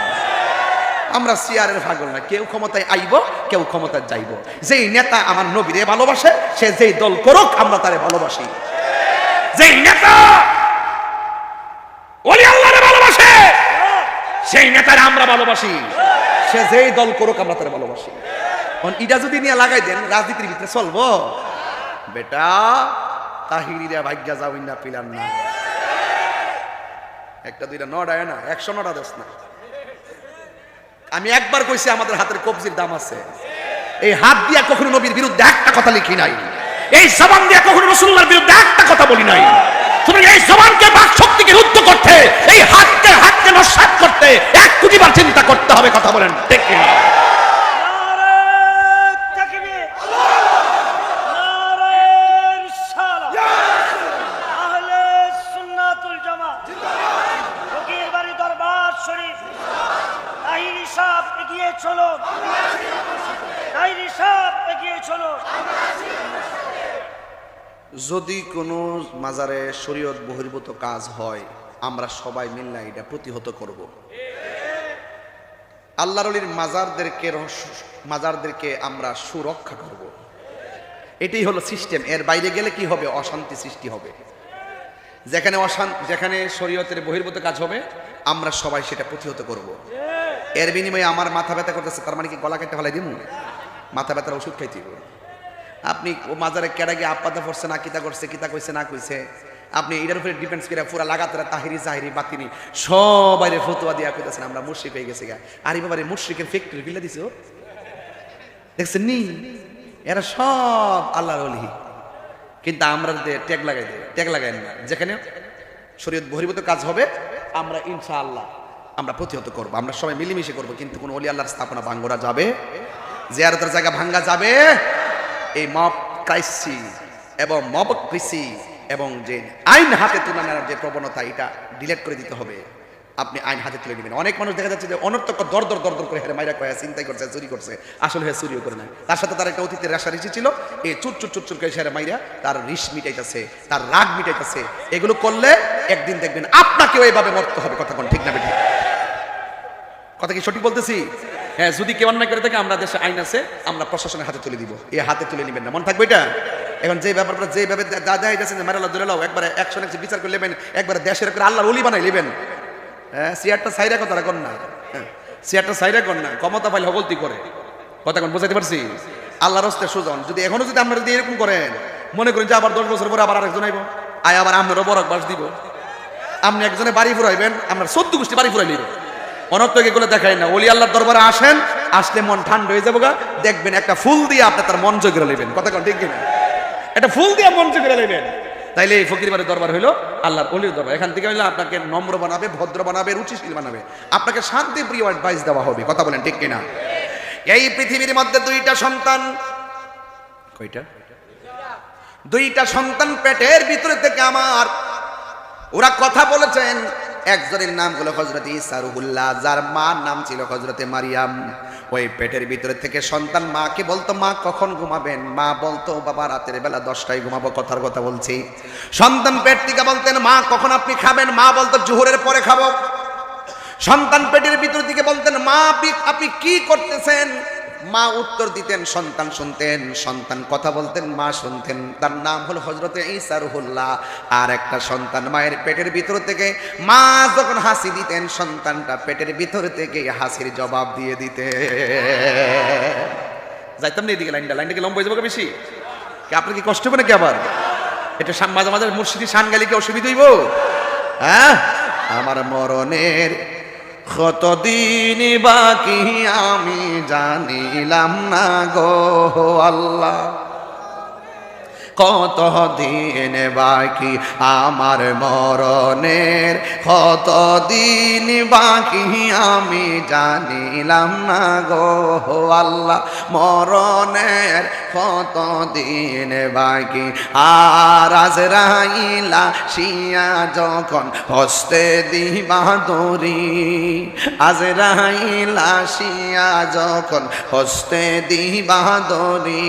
আমরা সিয়ারের পাগল না, কেউ ক্ষমতায় আইব কেউ ক্ষমতায় যাইব। যেই নেতা আমার নবীরে ভালোবাসে, সে যেই দল করুক আমরা তারে ভালোবাসি। যেই নেতা ওলি আল্লাহরে ভালোবাসে, সেই নেতারে আমরা ভালোবাসি। সে যেই দল করুক আমরা তারে ভালোবাসি। ইটা যদি নিয়ে লাগাই দেন রাজনীতির ভিতরে চলবো? বেটা তাহিরিরা ভাগ্যা যাও না পিলার না, একটা দুইটা নড়ায় না, 100 নড়া দেশ না। আমি একবার কইছি আমাদের হাতের কবজির দাম আছে। এই হাত দিয়া কখনো নবীর বিরুদ্ধে একটা কথা লিখি নাই, এই জবান দিয়া কখনো রাসূলুল্লাহর বিরুদ্ধে একটা কথা বলি নাই। সুতরাং এই জবানকে বাক শক্তিকে রুদ্ধ করতে, এই হাতকে নস্যাৎ করতে 1 কোটিবার চিন্তা করতে হবে। কথা বলেন ঠিক কি না? যদি কোনো মাজারে শরীয়ত বহির্ভূত কাজ হয়, আমরা সবাই মিলে এটা প্রতিহত করব। আল্লাহর ওলির মাজারদেরকে আমরা সুরক্ষা করব। এটাই হলো সিস্টেম। এর বাইরে গেলে কি হবে? অশান্তি সৃষ্টি হবে। যেখানে শরীয়তের বহির্ভূত কাজ হবে আমরা সবাই সেটা প্রতিহত করব। এর বিনিময়ে আমার মাথা ব্যথা করতেছে, তার মানে কি গলা কেটে ফেলাই দিব? মাথা ব্যথার ওষুধ খাইতে হবে। আপনি ও মাজারে কেডা গিয়ে আপাদা পড়ছে না, কিতা করছে, কিতা কইছে না কইছে, আপনি এটার উপরে ডিপেন্ডস করে পুরা লাগাতার তাহিরি জাহিরি বাতিনি সবাই ফতোয়া দিয়া কইতেছেন আমরা মুশরিক হয়ে গেছি গা। আরে বাবা রে, মুশরিকের ফ্যাক্টরি বিলে দিছে ও, দেখছেন নি? এরা সব আল্লাহর ওলি, কিন্তু আমরা ট্যাগ লাগাই না। যেখানে শরীয়ত বহির্ভূত কাজ হবে আমরা ইনশাআল্লাহ আমরা প্রতিহত করব, আমরা সবাই মিলেমিশে করব। কিন্তু কোন ওলি আল্লাহর স্থাপনা ভাঙ্গা যাবে, জিয়ারতের জায়গা ভাঙ্গা যাবে। এই মব ক্রাইসিস এবং মব ক্রাইসিস এবং যে আইন হাতে তুলে নেওয়ার যে প্রবণতা, এটা ডিলিট করে দিতে হবে। আপনি আইন হাতে তুলে নেবেন। অনেক মানুষ দেখা যাচ্ছে যে অনর্থক দর দর দর দর করে হেরে মাইরা কয়া চিন্তাই করছে, চুরি করছে, আসলে হ্যাঁ চুরিও করে নাই। তার সাথে তার একটা অতীতের রেশারেশি ছিল, এই চুর চুর চুর চুর করে হেরে মাইরা তার রিস মিটাইতেছে, তার রাগ মিটাইতেছে। এগুলো করলে একদিন দেখবেন আপনাকেও এইভাবে মরতে হবে। কথা কোন ঠিক না বেঠিক? কথা কি সঠিক বলতেছি? হ্যাঁ, যদি কেউ অন্যায় করে থাকে, আমরা দেশে আইন আছে, আমরা প্রশাসনের হাতে তুলে দিব। এই হাতে তুলে নেবেন না, মনে থাকবে এটা। এখন যে ব্যাপারটা যেভাবে দাদা হইতেছে, মারাল্লাহ দুলাও একবারে 100 বিচার করে নেবেন, একবারে দেশের করে আল্লাহর ওলি বানাই নেবেন। হ্যাঁ, সিয়ারটা সাইরা কথা কর না, সিয়ারটা সাইরা কর না, ক্ষমতা পাইলে হগলতি করে। কথা কোন বুঝাইতে পারছি? আল্লাহর হস্তে সুজন। যদি এখনো যদি আপনারা যদি এরকম করেন, মনে করেন যে আবার 10 বছর পরে আবার আরেকজন আইব, আয় আবার আপনারও বরক বাস দিব। আপনি একজনে বাড়ি ফুরাইবেন, আপনার 14 গোষ্ঠী বাড়ি ফুরাই নিব। অনর্থক এগুলো দেখায় না। ওলি আল্লাহর দরবারে আসেন, আসলে মন ঠান্ডা হয়ে যাবো গা। দেখবেন একটা ফুল দিয়ে আপনি তার মন জয় করে নেবেন। কথা কোন ঠিক কিনা? একটা ফুল দিয়ে মন জয় করে নেবেন। তাইলে এই ফকির বাড়ির দরবার হইলো আল্লাহর ওলির দরবার। এখান থেকে হইলে আপনাকে নম্র বানাবে, ভদ্র বানাবে, রুচিশীল বানাবে, আপনাকে শান্তি প্রিয় অ্যাডভাইস দেওয়া হবে। কথা বলেন ঠিক কিনা? এই পৃথিবীর মধ্যে দুইটা সন্তান, কয়টা? দুইটা সন্তান পেটের ভিতরে থেকে আমার, ওরা কথা বলেছেন। একজনের নাম হলো হযরত ঈসা রুহুল্লাহ, যার মার নাম ছিল হযরতে মারিয়াম। ওই পেটের ভিতরে থেকে সন্তান মাকে বলতো, মা কখন ঘুমাবেন? মা বলতো, বাবা রাতের বেলা 10টায় ঘুমাবো। কথার কথা বলছি। সন্তান পেট থেকে বলতেন, মা কখন আপনি খাবেন? মা বলতো, জোহরের পরে খাবো। সন্তান পেটের ভিতর থেকে বলতেন, মা আপনি কি করতেছেন? মা উত্তর দিতেন, সন্তান শুনতেন। সন্তান কথা বলতেন, মা শুনতেন। তার নাম হলো হযরতে ঈসা রুহুল্লাহ। আর একটা সন্তান মায়ের পেটের ভিতর থেকে মা যখন হাসি দিতেন, সন্তানটা পেটের ভিতর থেকে হাসির জবাব দিয়ে দিতে। যাইতাম না এদিকে, লাইনটাকে লম্বা হয়ে যাবো বেশি। আপনার কি কষ্ট হবে নাকি? আবার এটা মাঝে মাঝে মুর্শিদি শান গালি কি অসুবিধা হইব? হ্যাঁ, আমার মরণের কতদিন বাকি আমি জানিলাম না গো আল্লাহ, কতদিন বাকি আমার মরণের, কতদিন বাকি আমি জানিলাম না গো আল্লাহ, মরণের কতদিন বাকি। আর আজরাইলা শিয়া যখন হস্তে দিবা দড়ি, আজরাইলা শিয়া যখন হস্তে দিবা দড়ি,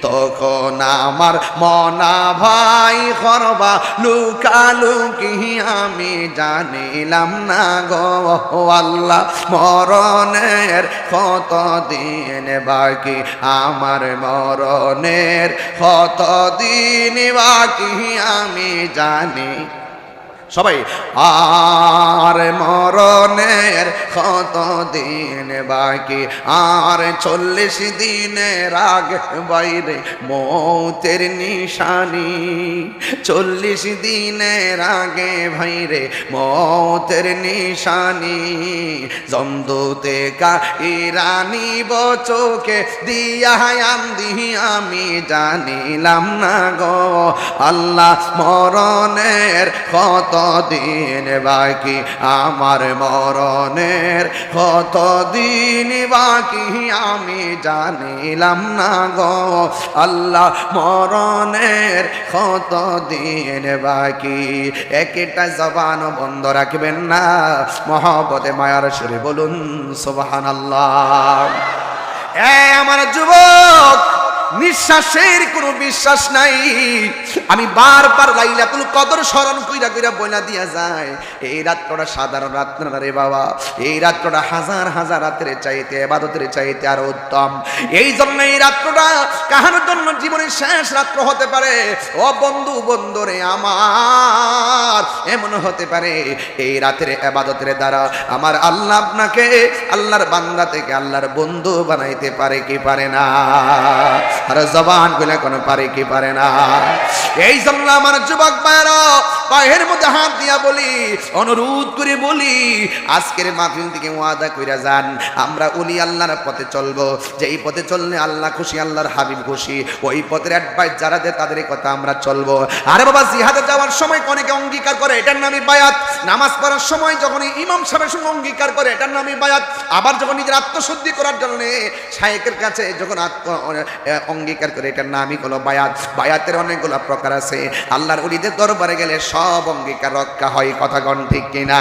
তখন আমার মনা ভাই করবা লুকালুকি আমি জানিলাম না গো আল্লাহ, মরণের কতদিন বাকি আমার মরণের কতদিন বাকি আমি জানি। সবাই, আর মরণের কতদিন বাকি, আর 40 দিনের আগে বাইরে মৌতের নিশানি, 40 দিনের আগে ভাইরে মৌতের নিশানি, জমদূতে কা ইরানি বচোকে দিয়া আন্দি আমি জানিলাম না গো আল্লাহ, মরণের কতদিন বাকি আমার মরণের কতদিন বাকি আমি জানিলাম না গো আল্লাহ, মরণের কতদিন বাকি। একটা জবান বন্ধ রাখবেন না, মহব্বতে মায়ার সুরে বলুন সুবহানাল্লাহ। আমার যুবক, নিঃশ্বাসের কোনো বিশ্বাস নাই। আমি বারবার লাইলাতুল কদর স্মরণ কইরা কইরা বইলা দিয়া যায়। এই রাতটা সাধারণ রাত না রে বাবা, এই রাতটা হাজার হাজার রাতের চাইতে, ইবাদতের চাইতে আরো উত্তম। এই জন্য এই রাতটা কাহার জন্য জীবনের শেষ রাত্র হতে পারে। ও বন্ধু, বন্ধুরে আমার, এমন হতে পারে এই রাতের ইবাদতের দ্বারা আমার আল্লাহ আপনাকে আল্লাহর বান্দা থেকে আল্লাহর বন্ধু বানাইতে পারে কি পারে না? আর জবান গুলা কোনো পারে কি পারে না? এই জন্য আমার যুবক ভাইরা, পায়ের মধ্যে হাত দিয়া বলি, অনুরোধ করে বলি, আজকের মাহফিল থেকে ওয়াদা কইরা যান, আমরা ওলি আল্লাহর পথে চলবো, যে এই পথে চললে আল্লাহ খুশি, আল্লাহর হাবিব খুশি, ওই পথের অ্যাডভাইস যারা দেয় তাদের কথা আমরা চলবো। আরে বাবা, জিহাদে যাওয়ার সময় অনেকে অঙ্গীকার করে, এটার নামই বায়াত। নামাজ পড়ার সময় যখন ইমাম সাহেবের সঙ্গে অঙ্গীকার করে, এটার নামই বায়াত। আবার যখন নিজের আত্মশুদ্ধি করার জন্য শায়েখের কাছে যখন অঙ্গীকার করে, এটার নামই হলো বায়াত। বায়াতের অনেকগুলো প্রকার আছে। আল্লাহর ওলিদের দরবারে গেলে সব অঙ্গীকার রক্ষা হয়, কথা কোন ঠিক কিনা?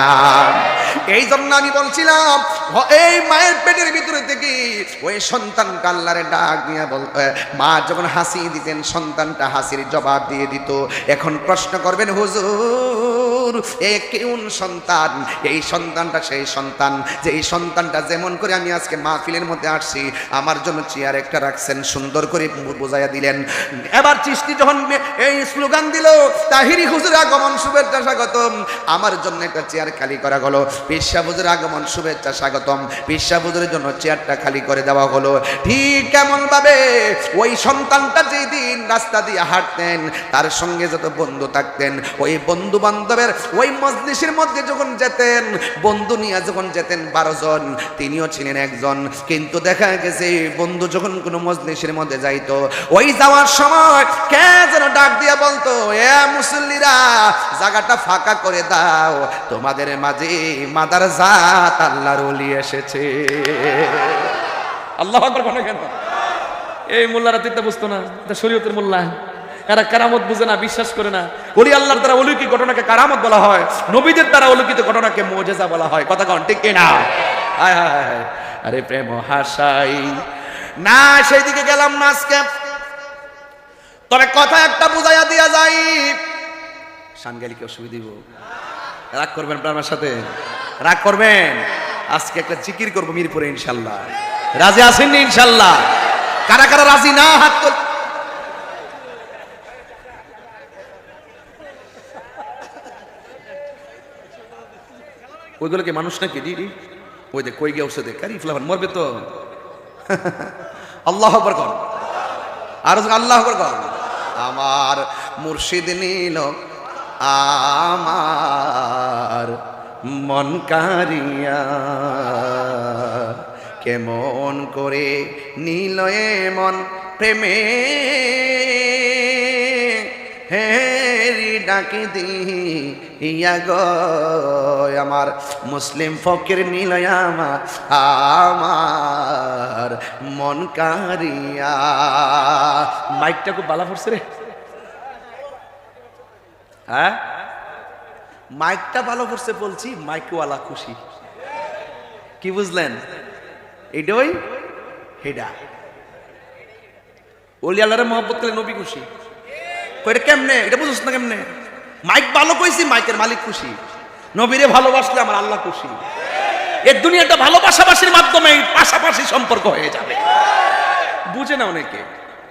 এই জন্য আমি বলছিলাম, এই মায়ের পেটের ভিতরে থেকে ওই সন্তানটা আল্লাহরে ডাক নিয়ে মা যখন হাসি দিতেন, সন্তানটা হাসির জবাব দিয়ে দিত। এখন প্রশ্ন করবেন, হুজুর এ কোন সন্তান? এই সন্তানটা সেই সন্তান, যে এই সন্তানটা যেমন করে আমি আজকে মাহফিলের মধ্যে আসছি, আমার জন্য চেয়ার একটা রাখছেন, সুন্দর করে বোঝাইয়া দিলেন। এবার চিশতি যখন এই স্লোগান দিল, তাহিরি হুজুর আগমন শুভেচ্ছা স্বাগতম, আমার জন্য একটা চেয়ার খালি করা হলো। পীর সাহেব হুজুর আগমন শুভেচ্ছা স্বাগতম, পীর সাহেব হুজুরের জন্য চেয়ারটা খালি করে দেওয়া হলো। ঠিক কেমন ভাবে ওই সন্তানটা যেই দিন রাস্তা দিয়ে হাঁটতেন, তার সঙ্গে যত বন্ধু থাকতেন, ওই বন্ধু বান্ধবের ওই মজলিসের মধ্যে যখন যেতেন, বন্ধু নিয়ে যখন যেতেন 12 জন, তিনিও ছিলেন একজন। কিন্তু দেখা গেছে বন্ধু যখন কোনো মজলিসের মধ্যে যাইতো, ওই যাওয়ার সময় কে যেন ডাক দিয়া বলতো, এ মুসল্লিরা জায়গাটা ফাঁকা করে দাও, তোমাদের মাঝে মাদার জাত আল্লাহর ওলি এসেছে। আল্লাহু আকবার বলে কেন? এই মোল্লারা তো এটা বুঝতো না, এটা শরীয়তের মোল্লা। এরা কারামত বুঝে না, বিশ্বাস করে না। ওলি আল্লাহর দ্বারা অলৌকিক ঘটনাকে কারামত বলা হয়, নবীদের দ্বারা অলৌকিক ঘটনাকে মুজিজা বলা হয়, কথা কোন ঠিক কিনা? হায় হায় হায়, আরে প্রেম হাসাই না, সেই দিকে গেলাম না আজকে। তবে কথা একটা বুঝাইয়া দিয়া যাই, সানগালিকে অসুবিধা দিব, রাগ করবেন আমার সাথে? রাগ করবেন? আজকে একটা জিকির করবো মিরপুরে ইনশাল্লাহ। রাজি আছেন নি ইনশাল্লাহ? কারা কারা রাজি না হাত তোল। ওইগুলো কি মানুষ নাকি? দিদি ওই দেখ কই গিয়ে উঠছে, দেখ কারি ফ্লাভার মরবে তো। আল্লাহ আকবার কর, আর আল্লাহ আকবার কর। আমার মুর্শিদ নীল আমার মন কারিয়া, কেমন করে নীল মন প্রেমে হেরি ডাকি দিয়া গো, আমার মুসলিম ফকির নীল আমার মন কারিয়া। মাইকটা খুব বালা পড়ছে রে, হ্যাঁ মাইকটা ভালো করছে বলছি, মাইকওয়ালা খুশি। কি বুঝলেন? এটাই হেডা ওলি আল্লাহর মহব্বত করলে নবী খুশি। এটা কেমনে? এটা বুঝছ না কেমনে? মাইক ভালো কইছি, মাইকের মালিক খুশি। নবীরে ভালোবাসলে আমার আল্লাহ খুশি। এই দুনিয়াটা ভালোবাসাবাসির মাধ্যমে পাশাপাশি সম্পর্ক হয়ে যাবে। বুঝে না অনেকে,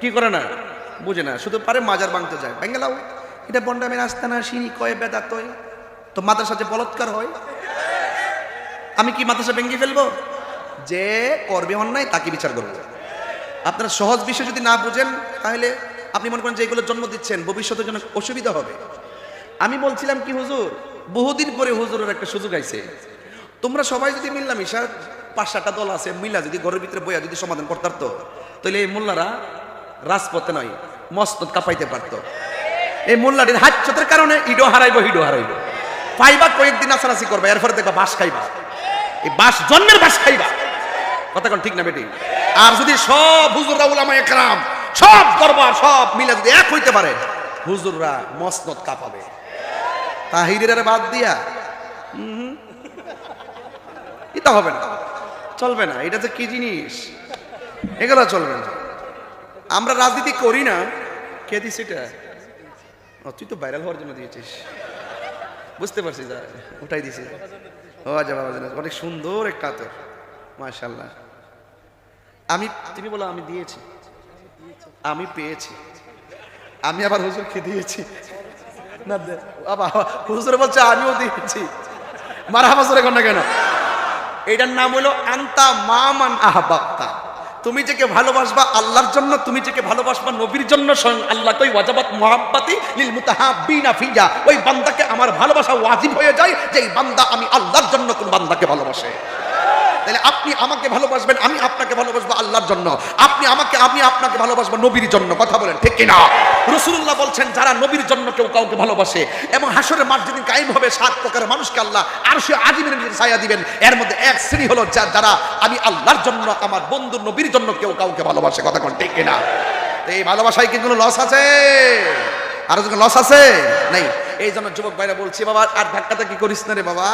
কি করে না বুঝে না, শুধু পারে মাজার ভাঙতে যায়। বেঙ্গালাও এটা বন্ডামের আস্তানা, সিঁড়ি কয় বেদাত হয়, তো মাদ্রাসা যে বলৎকার হয়, আমি কি মাদ্রাসা ভেঙে ফেলবো? যে করবে অন্যায় তাকে বিচার করবো। আপনারা সহজ বিষয় যদি না বুঝেন, তাহলে আপনি মনে করেন যে এগুলো জন্ম দিচ্ছেন, ভবিষ্যতের জন্য অসুবিধা হবে। আমি বলছিলাম কি হুজুর, বহুদিন পরে হুজুরের একটা সুযোগ আইছে। তোমরা সবাই যদি মিল্লামিশা 5-7টা দল আছে, মিল্লা যদি ঘরের ভিতরে বইয়া যদি সমাধান করতার, তো তাহলে এই মোল্লারা রাজপথে নয় মসনদ কাঁপাইতে পারতো। এই মোল্লাটির হাজ্জতের কারণে ইডো হারাইবো, হিডো হারাইবো, পাইবা কয়েকদিন আসারাসি করবা, এরপরে দেখবা বাস খাইবা, এই বাস জন্মের বাস খাইবা। কথা কোন ঠিক না বেটি? আর যদি সব হুজুররা উলামা একরাম সব দরবার সব মিলে যদি এক হইতে পারে, হুজুররা মসনদ কাঁপাবে। তাহিরের বাদ দিয়া এটা হবে না, চলবে না। এটা যে কি জিনিস, এগুলো চলবে না। আমরা রাজনীতি করি না। কে দিস এটা? তুই তো ভাইরাল হওয়ার জন্য দিয়েছিস, বুঝতে পারছিস, ওটাই দিছি। ও যাবা, অনেক সুন্দর একটা তোর, মাশাআল্লাহ। তুমি বলো আমি দিয়েছি, আমি পেয়েছি, আমি আবার হুজুরকে দিয়েছি না, আবার হুজুর বলছে আমিও দিয়েছি। মারহাবা জোরে কোন না কেন? এটার নাম হলো আন্তা মামান আহবাবতা। তুমি যাকে ভালোবাসবা আল্লাহর জন্য, তুমি যাকে ভালোবাসবা নবীর জন্য, স্বয়ং আল্লাহ কই ওয়াজাবাত মুহাব্বাতি লিল মুতাহাব্বিনা ফিয়া, ওই বান্দাকে আমার ভালোবাসা ওয়াজিব হয়ে যায় যে এই বান্দা আমি আল্লাহর জন্য কোন বান্দাকে ভালোবাসে। তাহলে আপনি আমাকে ভালোবাসবেন, আমি আপনাকে ভালোবাসবো আল্লাহর জন্য, আপনি আপনাকে ভালোবাসবো নবীর জন্য। কথা বলেন ঠিক কিনা? রাসূলুল্লাহ বলছেন যারা নবীর জন্য কেউ কাউকে ভালোবাসে এবং হাসরের মাঠ যেদিন কায়েম হবে 7 প্রকারের মানুষকে আল্লাহ আরশে আজিমের নিচে ছায়া দিবেন, এর মধ্যে এক শ্রেণী হলো যারা আমি আল্লাহর জন্য আমার বন্ধু নবীর জন্য কেউ কাউকে ভালোবাসে। কথা কোন ঠিক কিনা? তো এই ভালোবাসায় কি কোনো লস আছে? আর লস আছে নাই? এই জন্য যুবক ভাইরা বলছি, বাবা আর ধাক্কাটা কি করিস না রে বাবা,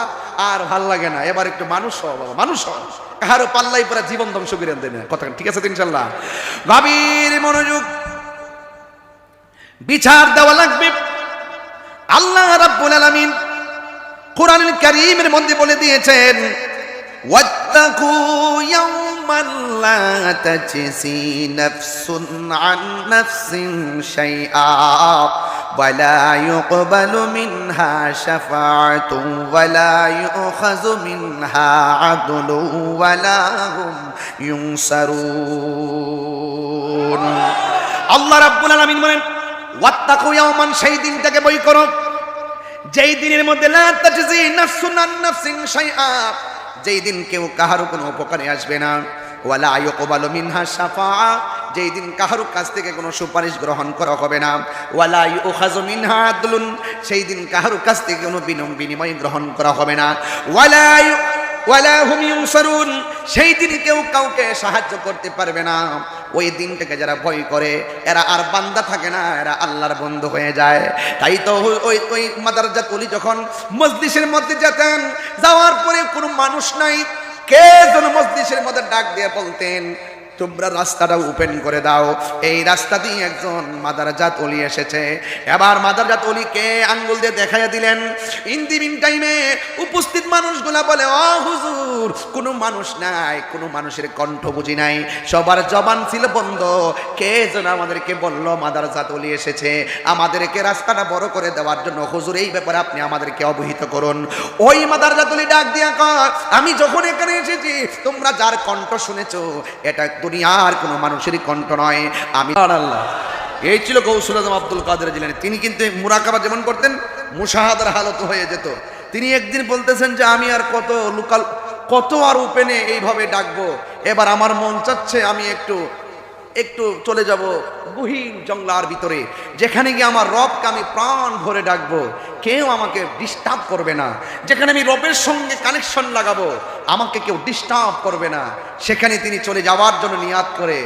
আর ভাল লাগে না, এবার একটু মানুষ হও বাবা, মানুষ হও, কারো পাল্লাই পরে জীবন ধ্বংস করে দেন না। কথা ঠিক আছে? ইনশাআল্লাহ গভীর মনোযোগ, বিচার দেওয়া লাগবে। আল্লাহ রাব্বুল আলামিন কোরআনুল কারীমের মধ্যে বলে দিয়েছেন, ওয়াত্তাকু ইয়াওমান লা তাজসি নাফসুন আন নাফসিন শাইআ ওয়ালা ইউকবালু মিনহা শাফাআতুন ওয়ালা ইউখাযু মিনহা আদলু ওয়ালা হুম ইউনসারুন। আল্লাহ রাব্বুল আলামিন বলেন ওয়াত্তাকু ইয়াওমান, সেই দিনটাকে ভয় করো যেই দিনের মধ্যে লা তাজজি নাফসুন আন নাফসিন শাইআ, যেই দিন কেউ কাহারও কোনো উপকারে আসবে না, ওয়ালা ইউকবালু মিনহা শাফাআ, যেই দিন কাহারও কাছ থেকে কোনো সুপারিশ গ্রহণ করা হবে না, ওয়ালা ইউখাযু মিনহা আদলুন, সেই দিন কাহারও কাছ থেকে কোনো বিনিময় গ্রহণ করা হবে না, ওয়ালা হুম ইউনসারুন, সেই দিন কেউ কাউকে সাহায্য করতে পারবে না। ওই দিনটাকে যারা ভয় করে এরা আর বান্দা থাকে না, এরা আল্লাহর বন্ধু হয়ে যায়। তাই তো ওই মাদারজাত ওলি যখন মজলিসের মধ্যে যেতেন, যাওয়ার পরে কোনো মানুষ নাই, কে যেন মজলিসের মধ্যে ডাক দিয়ে বলতেন, তোমরা রাস্তাটা ওপেন করে দাও, এই রাস্তা দিয়ে একজন মাদারজাত ওলি এসেছে। এবার মাদারজাত ওলিকে আঙ্গুল দিয়ে দেখাইয়া দিলেন। ইন টাইমে উপস্থিত মানুষগুলা বলে, ও হুজুর, কোনো মানুষ নাই, কোনো মানুষের কণ্ঠ বুঝি নাই, সবার জবান ছিল বন্ধ। কে যেন আমাদেরকে বলল মাদারজাত ওলি এসেছে, আমাদেরকে রাস্তাটা বড় করে দেওয়ার জন্য। হুজুর, এই ব্যাপারে আপনি আমাদেরকে অবহিত করুন। ওই মাদারজাত ওলি ডাক দিয়া কয়, আমি যখন এখানে এসেছি তোমরা যার কণ্ঠ শুনেছো এটা দুনিয়ার কোনো মানুষেরই কণ্ঠ নয়, আমি আল্লাহ। এই ছিল গৌসুল আজম আব্দুল কাদের জিলানী। তিনি কিন্তু মুরাকাবা যেমন করতেন, মুশাহাদার হালত হয়ে যেত। তিনি একদিন বলতেছেন যে আমি আর কত আর ওপেনে এইভাবে ডাকবো, এবার আমার মন চাচ্ছে আমি একটু চলে যাব গহীন জঙ্গলার ভিতরে, যেখানে গিয়ে আমার রবকে আমি প্রাণ ভরে ডাকবো, কেউ আমাকে ডিস্টার্ব করবে না, যেখানে আমি রবের সঙ্গে কানেকশন লাগাবো, আমাকে কেউ ডিস্টার্ব করবে না। সেখানে তিনি চলে যাওয়ার জন্য নিয়াত করে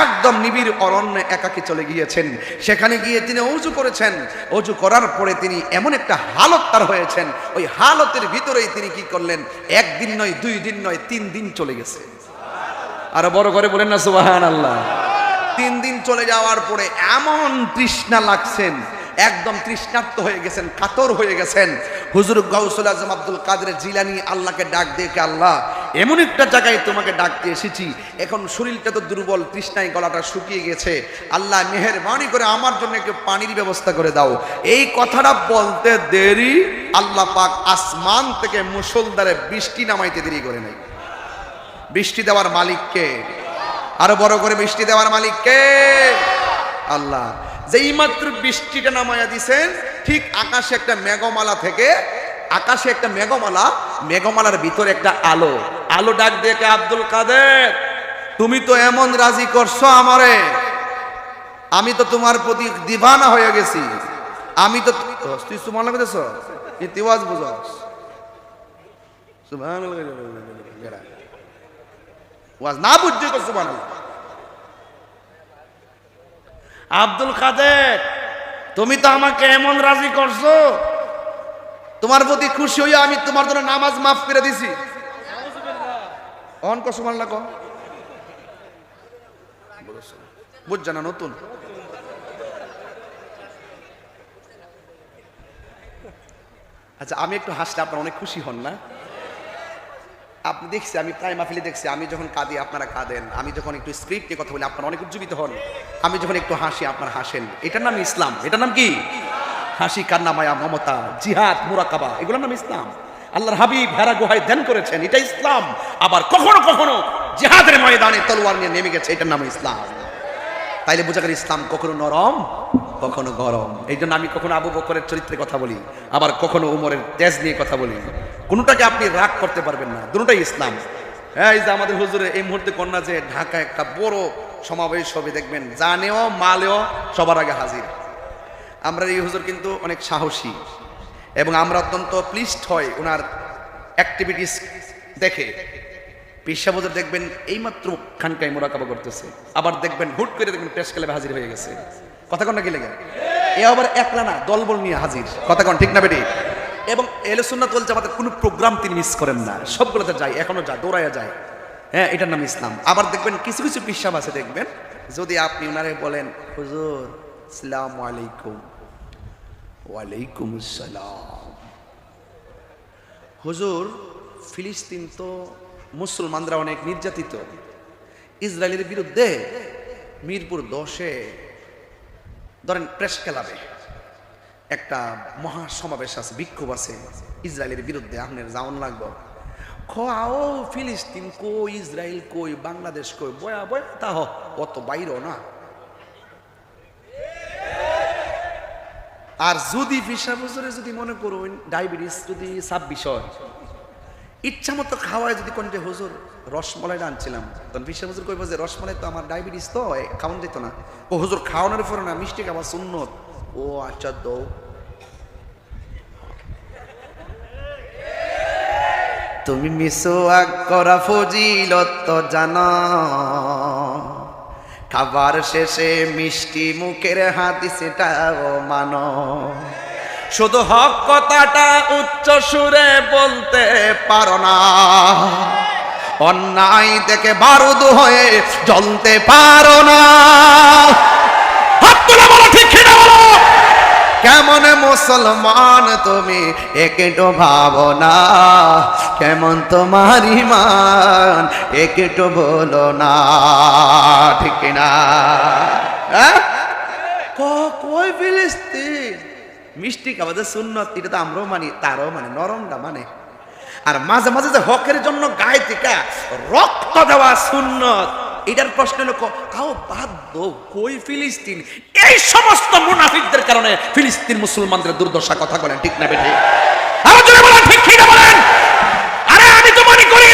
একদম নিবিড় অরণ্যে একাকী চলে গিয়েছেন। সেখানে গিয়ে তিনি ওযু করেছেন। ওযু করার পরে তিনি এমন একটা হালত তার হয়েছেন, ওই হালতের ভিতরেই তিনি কি করলেন, একদিন নয়, 2 দিন নয়, 3 দিন চলে গেছে। আরো বড় করে বলেন না সুবহানাল্লাহ। 3 দিন চলে যাওয়ার পরে এমন তৃষ্ণা লাগছেন, একদম তৃষ্ণার্ত হয়ে গেছেন, কাতর হয়ে গেছেন। হুজুর গাউসুল আজম আব্দুল কাদের জিলানী আল্লাহকে ডাক দেখে, আল্লাহ এমন একটা জায়গায় তোমাকে ডাকতে এসেছি, এখন শরীরটা তো দুর্বল, তৃষ্ণায় গলাটা শুকিয়ে গেছে, আল্লাহ মেহেরবানি করে আমার জন্য একটু পানির ব্যবস্থা করে দাও। এই কথাটা বলতে দেরি, আল্লাহ পাক আসমান থেকে মুষলধারে বৃষ্টি নামাইতে দেরি করে নাই। বৃষ্টি দেওয়ার মালিককে, আরো বড় করে বৃষ্টি দেওয়ার মালিককে আল্লাহ। যেই মাত্র বৃষ্টিটা নামায়া দিছেন, ঠিক আকাশে একটা মেঘমালা থেকে, আকাশে একটা মেঘমালার ভিতরে একটা আলো ডাক দিয়ে, আব্দুল কাদের তুমি তো এমন রাজি করছো আমারে, আমি তো তোমার প্রতি দিবানা হয়ে গেছি, আমি তো তুই সুবহানাল্লাহ কইতেছ, ইতিওয়াজ বুঝাস সুবহানাল্লাহ ওয়াজ না বুঝতে তো সুবহানাল্লাহ। আব্দুল কাদের তুমি তো আমাকে এমন রাজি করছো, তোমার প্রতি খুশি হইয়া আমি তোমার জন্য নামাজ মাফ করে দিছি। অন কো সুবহানাল্লাহ কো, বুঝছ না নতুন। আচ্ছা আমি একটু হাসলে আপনারা অনেক খুশি হন না? আপনি দেখছি, আমি প্রায় মাহফিলে দেখছি, আমি যখন কাঁদি আপনারা কাঁদেন, আমি যখন একটু স্ক্রিপ্ট নিয়ে কথা বলি আপনারা অনেক উজ্জীবিত হন, আমি যখন একটু হাসি আপনারা হাসেন। এটার নাম ইসলাম। এটার নাম কি? হাসি, কান্না, মায়া, মমতা, জিহাদ, মুরাকাবা, এগুলোর নাম ইসলাম। আল্লাহর হাবিব হেরা গুহায় ধ্যান করেছেন, এটা ইসলাম। আবার কখনো কখনো জিহাদের ময়দানে তলোয়ার নিয়ে নেমে গেছে, এটার নাম ইসলাম। তাইলে বোঝা গেল ইসলাম কখনো নরম কখনো গরম। এই জন্য আমি কখনো আবু বকরের চরিত্রে কথা বলি, আবার কখনো উমরের তেজ নিয়ে কথা বলি। কোনোটাকে আপনি রাগ করতে পারবেন না, দুটোটাই ইসলাম। হ্যাঁ, এই যে আমাদের হুজুরে এই মুহূর্তে কন্যা যে ঢাকায় একটা বড় সমাবেশ হবে, দেখবেন জানেও মালেও সবার আগে হাজির। আমরা এই হুজুর কিন্তু অনেক সাহসী এবং আমরা অত্যন্ত প্লিজড হই ওনার অ্যাক্টিভিটিস দেখে। পেশাব হুজুর দেখবেন এইমাত্র খানকায় মোরাকাবা করতেছে, আবার দেখবেন হুট করে দেখবেন প্রেস ক্লাবে হাজির হয়ে গেছে। কথা কন না কি লেগে, এ আবার একলা না, দলবল নিয়ে হাজির। কথা কন ঠিক না বেটি? এবং আহলে সুন্নাত ওয়াল জামাতের কোনো প্রোগ্রাম তিনি মিস করেন না, সবগুলোতে যায়, এখনো যায়, দৌড়াইয়া যায়। হ্যাঁ, এটার নাম ইসলাম। আবার দেখবেন কিছু কিছু পেশাব আছে, দেখবেন যদি আপনি ওনারে বলেন হুজুর আসসালামু আলাইকুম, ওয়ালাইকুম আসসালাম, হুজুর ফিলিস্তিন তো মুসলমানরা অনেক নির্যাতিত, ইসরায়েলের বিরুদ্ধে মিরপুর 10-এ ধরেন প্রেস ক্লাবে একটা মহা সমাবেশ আছে, বিক্ষোভ আছে ইসরায়েলের বিরুদ্ধে, আপনার যাওয়ান লাগবে। খাও ফিলিস্তিন কই, ইসরায়েল কই, বাংলাদেশ কই, বয়া বয়া তাহ অত বাইরও না। আর যদি পেশাব হুজুরে যদি মনে করুন ডায়াবেটিস যদি 26 হয়, ইচ্ছা মতো খাওয়ায় যদি কোন যে হুজুর রসমলাইটা আনছিলাম, তখন পেশাব হুজুর কইব যে রসমলাই তো আমার ডায়াবেটিস তো খাওয়ান যেত না। ও হুজুর খাওয়ানোর পরে না মিষ্টি খাওয়া সুন্নত। ও আচ্ছা দৌ, তুমি মিসওয়াক করা ফজিলত তো জানো, খাবার শেষে মিষ্টি মুখের হাদিসটাও মানো, শুধু হক কথাটা উচ্চ সুরে বলতে পারো না, অন্যায় থেকে বারুদ হয়ে জ্বলতে পারো না। হাত তুলে বলো ঠিক কি না বলো। কেমন মুসলমান তুমি একটু ভাবো না, কেমন তোমার ঈমান একটু বলো না, ঠিক না? কই ফিলিস্তিন মিষ্টি খাওয়া সুন্নত, এটা তো আমরাও মানি, তারাও মানে নরমটা মানে। আর মাঝে মাঝে যে হকের জন্য গায়ে থেকে রক্ত দেওয়া সুন্নত, এটার প্রশ্ন হলো কাও বাদ দো, কই ফিলিস্তিন? এই সমস্ত মুনাফিকদের কারণে ফিলিস্তিন মুসলমানদের দুর্দশা। কথা বলেন ঠিক না বেঠিক? আমার জন্য বলেন ঠিক কি না বলেন? আরে আমি তো মনে করি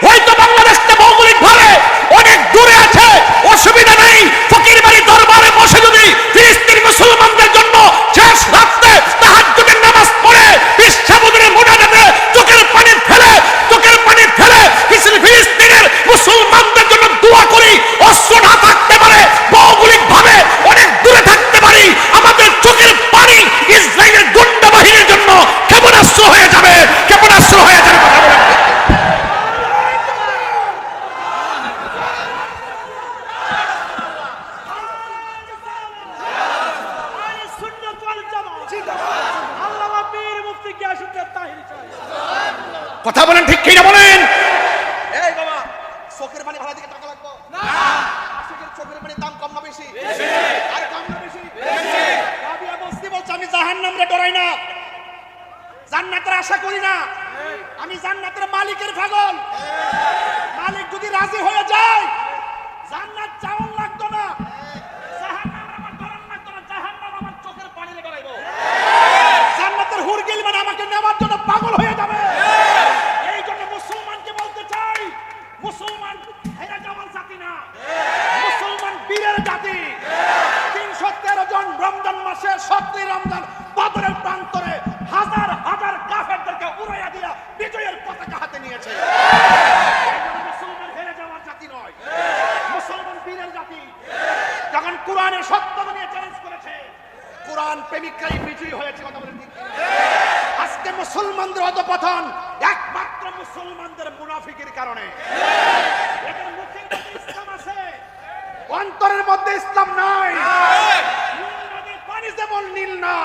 হয়তো বাংলাদেশটা ভৌগোলিক ভাবে অনেক দূরে আছে, অসুবিধা নেই, ফকির বাড়ি দরবারে বসে যদি ফিলিস্তিন মুসলমানদের জন্য শেষ রাতে তাহাজ্জুদের নামাজ পড়ে বিশ্ববুদের মুনাজাতে চোখের পানি ফেলে ফিলিস্তিনের মুসলমানদের জন্য দোয়া করি, অস্ত্র না থাকতে পারে, ভৌগোলিক ভাবে অনেক দূরে থাকতে পারি, আমাদের চোখের পানি ইসরায়েলের গুন্ডা বাহিনীর জন্য ক্ষেপণাস্ত্র হয়ে যাবে, ক্ষেপণাস্ত্র হয়ে যাবে। কথা বলেন ঠিক কি না বলেন? এই বাবা, চোখের পানি ভাড়া দিকে টাকা লাগবে না, আশিকের চোখের পানির দাম কম না বেশি? বেশি। আর কম না বেশি? বেশি। রাবিয়া বস্তি বলছে আমি জাহান্নামরে ডরাই না, জান্নাতের আশা করি না, আমি জান্নাতের মালিকের পাগল। মালিক যদি রাজি হয়ে যায় জান্নাত চাওয়ান লাগতো না, জাহান্নাম আমার ডরান লাগতো না, জাহান্নাম আমার চোখের পানিতে ডরাইবো। জান্নাতের হুর গিলমান আমাকে নেওয়ার জন্য পাগল হয়ে যাবে। এই জন্য মুসলমানকে বলতে চাই, মুসলমান হেরে যাওয়ার জাতি না, মুসলমান বীরের জাতি। 313 জন রমজান মাসে 70 রমজান বদরের প্রান্তরে হাজার হাজার কাফেরদেরকে উড়াইয়া দিয়া বিজয়ের পতাকা হাতে নিয়েছে। মুসলমান হেরে যাওয়ার জাতি নয়, মুসলমান বীরের জাতি। যখন কোরআনের সত্যতা নিয়ে চ্যালেঞ্জ করেছে, কোরআন প্রেমিকরাই বিজয়ী হয়েছে। কথা বলেন ঠিক? আজকে মুসলমানদের অধঃপতন একমাত্র মুসলমানদের মুনাফিকের কারণে। এদের মুখের মধ্যে ইসলাম আছে, অন্তরের মধ্যে ইসলাম নাই। পানি যেমন নীল না,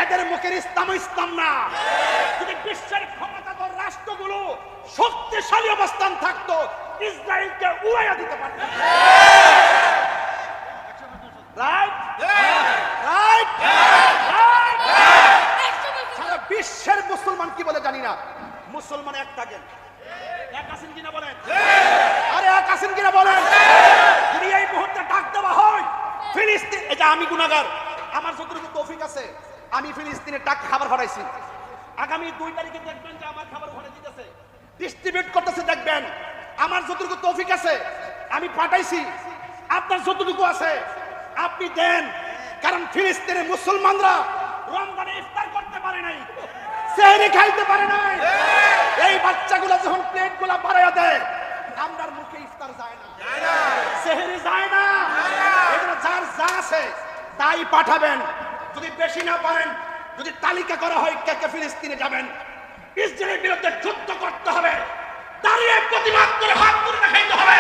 এদের মুখের ইসলাম ইসলাম না। যদি বিশ্বের ক্ষমতাধর রাষ্ট্রগুলো শক্তিশালী অবস্থান থাকতো, ইসরায়েলকে উড়াইয়া দিতে পারত। রাইট? রাইট? সারা বিশ্বের মুসলমান কি বলে জানি না, মুসলমান এক থাকেন, এক আছেন কিনা বলেন? আরে আমি গুনাহগার, আমার যতটুকু তৌফিক আছে আমি ফিলিস্তিনে টাকা খাবার পাঠাইছি। আগামী 2 তারিখে দেখবেন যে আমার খাবার ঘরে দিতেছে, ডিস্ট্রিবিউট করতেছে, দেখবেন আমার যতটুকু তৌফিক আছে আমি পাঠাইছি। আপনার যতটুকু আছে আপনি দেন, কারণ ফিলিস্তিনের মুসলমানরা রমজানে ইফতার করতে পারে নাই, সেহরি খাইতে পারে নাই। এই বাচ্চাগুলো যখন প্লেটগুলো বাড়াইয়া দেয়, আমরার মুখে ইফতার যায় না, সেহরি যায় না। এগুলো যার যা আছে তাই পাঠাবেন। যদি বেশি না পারেন, যদি তালিকা করা হয় কে কে ফিলিস্তিনে যাবেন, ইসরায়েলের বিরুদ্ধে যুদ্ধ করতে হবে, দাঁড়িয়ে প্রতিবাদ করে হাত তুলে দেখাইতে হবে।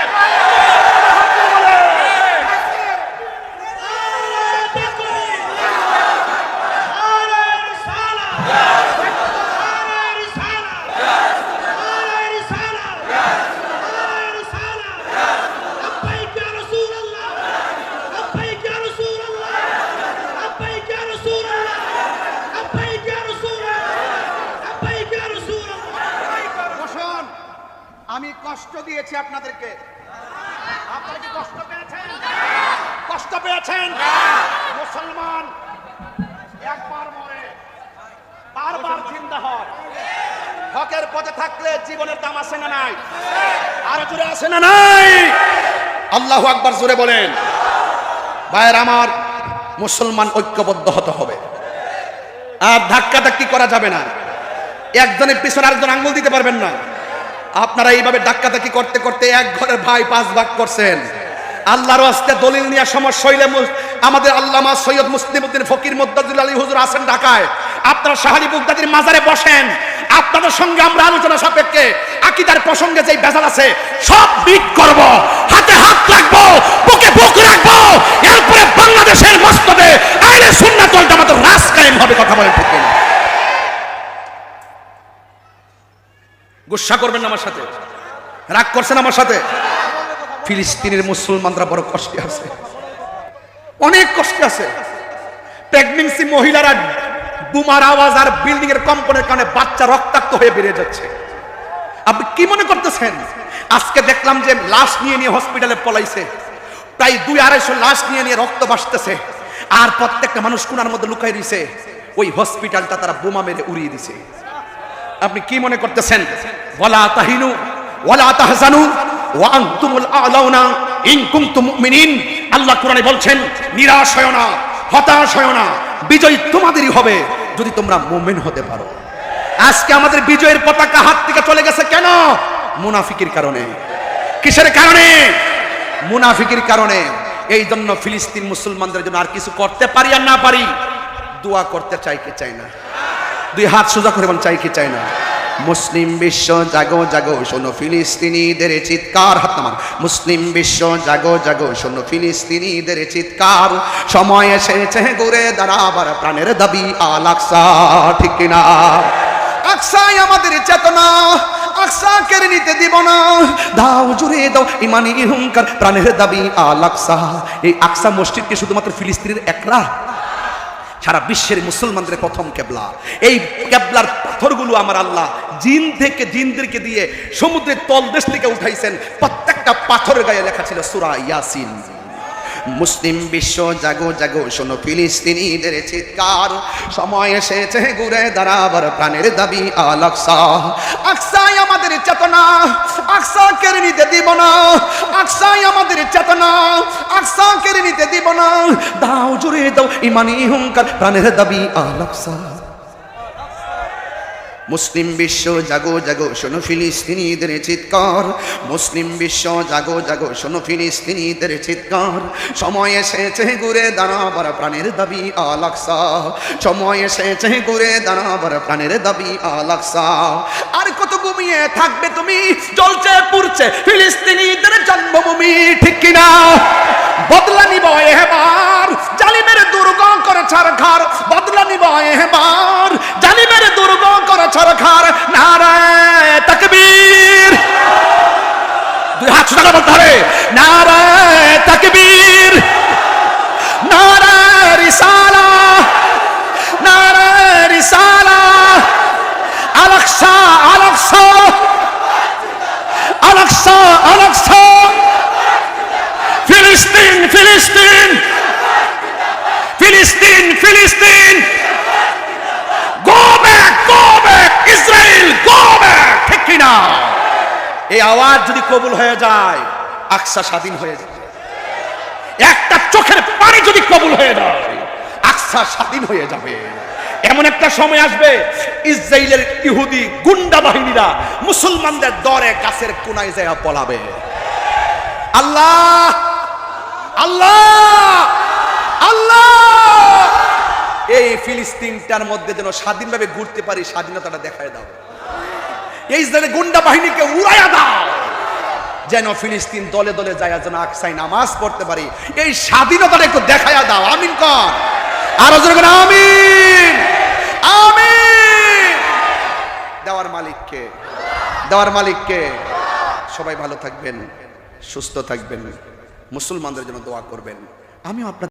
আমি কষ্ট দিয়েছি আপনাদেরকে, আপনারা কি কষ্ট পেয়েছেন? কষ্ট পেয়েছেন? মুসলমান একবার মরে বারবার জিন্দা হয়। হকের পথে থাকলে জীবনের দাম আছে না নাই? আরো জোরে আছে না নাই? আল্লাহু আকবার জোরে বলেন। ভাইয়ের আমার, মুসলমান ঐক্যবদ্ধ হতে হবে, আর ধাক্কাধাক্কি করা যাবে না। একজনের পিছনে আরেকজন আঙ্গুল দিতে পারবেন না। আপনারা এইভাবে ধাক্কাধাক্কি করতে করতে এক ঘরের ভাই 5 ভাগ করছেন। আল্লাহর রাস্তায় দলিল নিয়ে সমস্যা হইলে আমাদের আল্লামা সৈয়দ মুসলিমউদ্দিন ফকির মুদ্দাদুল আলী হুজুর আছেন ঢাকায়, আপনারা শাহালি বুগদাদির মাজারে বসেন, আপনাদের সঙ্গে আমরা আলোচনা সাপেক্ষে আকীদার প্রসঙ্গে যেই বেজাল আছে সব মিট করব, হাতে হাত রাখবো, বুকে বুক রাখবো। এরপরে বাংলাদেশের মসনদে আহলে সুন্নাত ওয়াল জামাতের রাজ কায়েম হবে। কথা বলেন ঠিক কিনা? গুসা করবেন না আমার সাথে, রাগ করছেন আমার সাথে। ফিলিস্তিনের মুসলমানরা বড় কষ্টে আছে, অনেক কষ্টে আছে। প্রেগন্যান্সি মহিলারা বোমার আওয়াজ আর বিল্ডিং এর কম্পনের কারণে বাচ্চা রক্তাক্ত হয়ে বেরিয়ে যাচ্ছে। আপনি কি মনে করতেছেন? আজকে দেখলাম যে লাশ নিয়ে নিয়ে হসপিটালে পলাইছে, প্রায় 200-250 লাশ নিয়ে নিয়ে রক্ত ভাসতেছে, আর প্রত্যেকটা মানুষ কোণার মধ্যে লুকাই দিয়েছে। ওই হসপিটালটা তারা বোমা মেরে উড়িয়ে দিছে। আপনি কি মনে করতেছেন? ওয়ালা তাহিনু ওয়ালা তাহজানু ওয়া আনতুমুল আ'লাউনা ইন কুনতুম মুমিনিন। আল্লাহ কোরআনে বলছেন, নিরাশ হয় না, হতাশ হয় না, বিজয় তোমাদেরই হবে যদি তোমরা মুমিন হতে পারো। আজকে আমাদের বিজয়ের পতাকা হাত থেকে চলে গেছে কেন? মুনাফিকের কারণে। কিসের কারণে? মুনাফিকের কারণে। এই জন্য ফিলিস্তিন মুসলমানদের জন্য আর কিছু করতে পারি আর না পারি, দোয়া করতে চাই কি চাই না? 2 হাত সোজা করে বলেন, চাই কি চাই না? মুসলিম বিশ্ব জাগো জাগো, শোনো ফিলিস্তিনিদের চিৎকার। হাত নামান। মুসলিম বিশ্ব জাগো জাগো, শোনো ফিলিস্তিনিদের চিৎকার। সময় এসেছে ঘুরে দাঁড়াবার, প্রাণের দাবি আল আকসা। ঠিক কিনা? আকসাই আমাদের চেতনা, আকসা কেড়ে নিতে দিব না। দাও জুড়ে দাও ইমানি হুঙ্কার, প্রাণের দাবি আল আকসা। এই আকসা মসজিদকে শুধুমাত্র ফিলিস্তিনের একলা, সারা বিশ্বের মুসলমানদের প্রথম কেবলা। এই কেবলার পাথরগুলো আমার আল্লাহ জিনদেরকে দিয়ে সমুদ্রের তলদেশ থেকে উঠাইছেন। প্রত্যেকটা পাথরের গায়ে লেখা ছিল সূরা ইয়াসিন। মুসলিম বিশ্ব জাগো জাগো, শোনো ফিলিস্তিনিদের চিৎকার। সময় এসেছে ঘুরে দাঁড়াবার, প্রাণের দাবি আল আকসা। আকসাই আমাদের চেতনা, আকসা কেড়ে নিতে দিব না। আকসাই আমাদের চেতনা, আকসা কেড়ে নিতে দিব না। দাও জুড়ে দাও ইমানি হুঙ্কার, প্রাণের দাবি আল আকসা। মুসলিম বিশ্ব জাগো জাগো, শোনো ফিলিস্তিনিদের চিৎকার। মুসলিম বিশ্ব জাগো জাগো, শোনো ফিলিস্তিনিদের চিৎকার। সময় এসেছে ঘুরে দাঁড়াবার, প্রাণের দাবি আল আকসা। সময় এসেছে ঘুরে দাঁড়াবার, প্রাণের দাবি আল আকসা। আর কত ঘুমিয়ে থাকবে তুমি? জ্বলছে পুড়ছে ফিলিস্তিনিদের জন্মভূমি। ঠিক কিনা? বদলা নিব এবার, জালিমের দুর্গ করে ছারখার। বদলা নিব এবার, জালিমের দুর্গ করে ছারখার। নারায়ে তাকবীর। 2 হাত সোজা বলতে হবে, নারায়ে তাকবীর, নারায়ে রিসালাহ, নারায়ে রিসালাহ। আল আকসা আল আকসা আল আকসা আল আকসা। ফিলিস্তিন ফিলিস্তিন এই আওয়াজ যদি কবুল হয়ে যায়, আকসা স্বাধীন হয়ে যাবে। একটা চোখের পানি যদি কবুল হয়ে যায়, আকসা স্বাধীন হয়ে যাবে। এমন একটা সময় আসবে, ইসরায়েলের ইহুদি গুন্ডা বাহিনীরা মুসলমানদের দরে গাছের কোনায় যায় পলাবে। আল্লাহ আল্লাহ আল্লাহ, এই ফিলিস্তিনটার মধ্যে যেন স্বাধীনভাবে ঘুরতে পারি, স্বাধীনতাটা দেখায় দাও। এই ইসরায়েলের গুন্ডা বাহিনীকে উড়াইয়া দাও, যেন ফিলিস্তিন দলে দলে যায়, যেন আকসায় নামাজ পড়তে পারি। এই স্বাধীনতাটা একটু দেখাইয়া দাও। আমিন কর, আরো জোরে করে আমিন আমিন। দেওয়ার মালিককে, দেওয়ার মালিককে। সবাই ভালো থাকবেন, সুস্থ থাকবেন, মুসলমানদের জন্য দোয়া করবেন। আমিও আপনার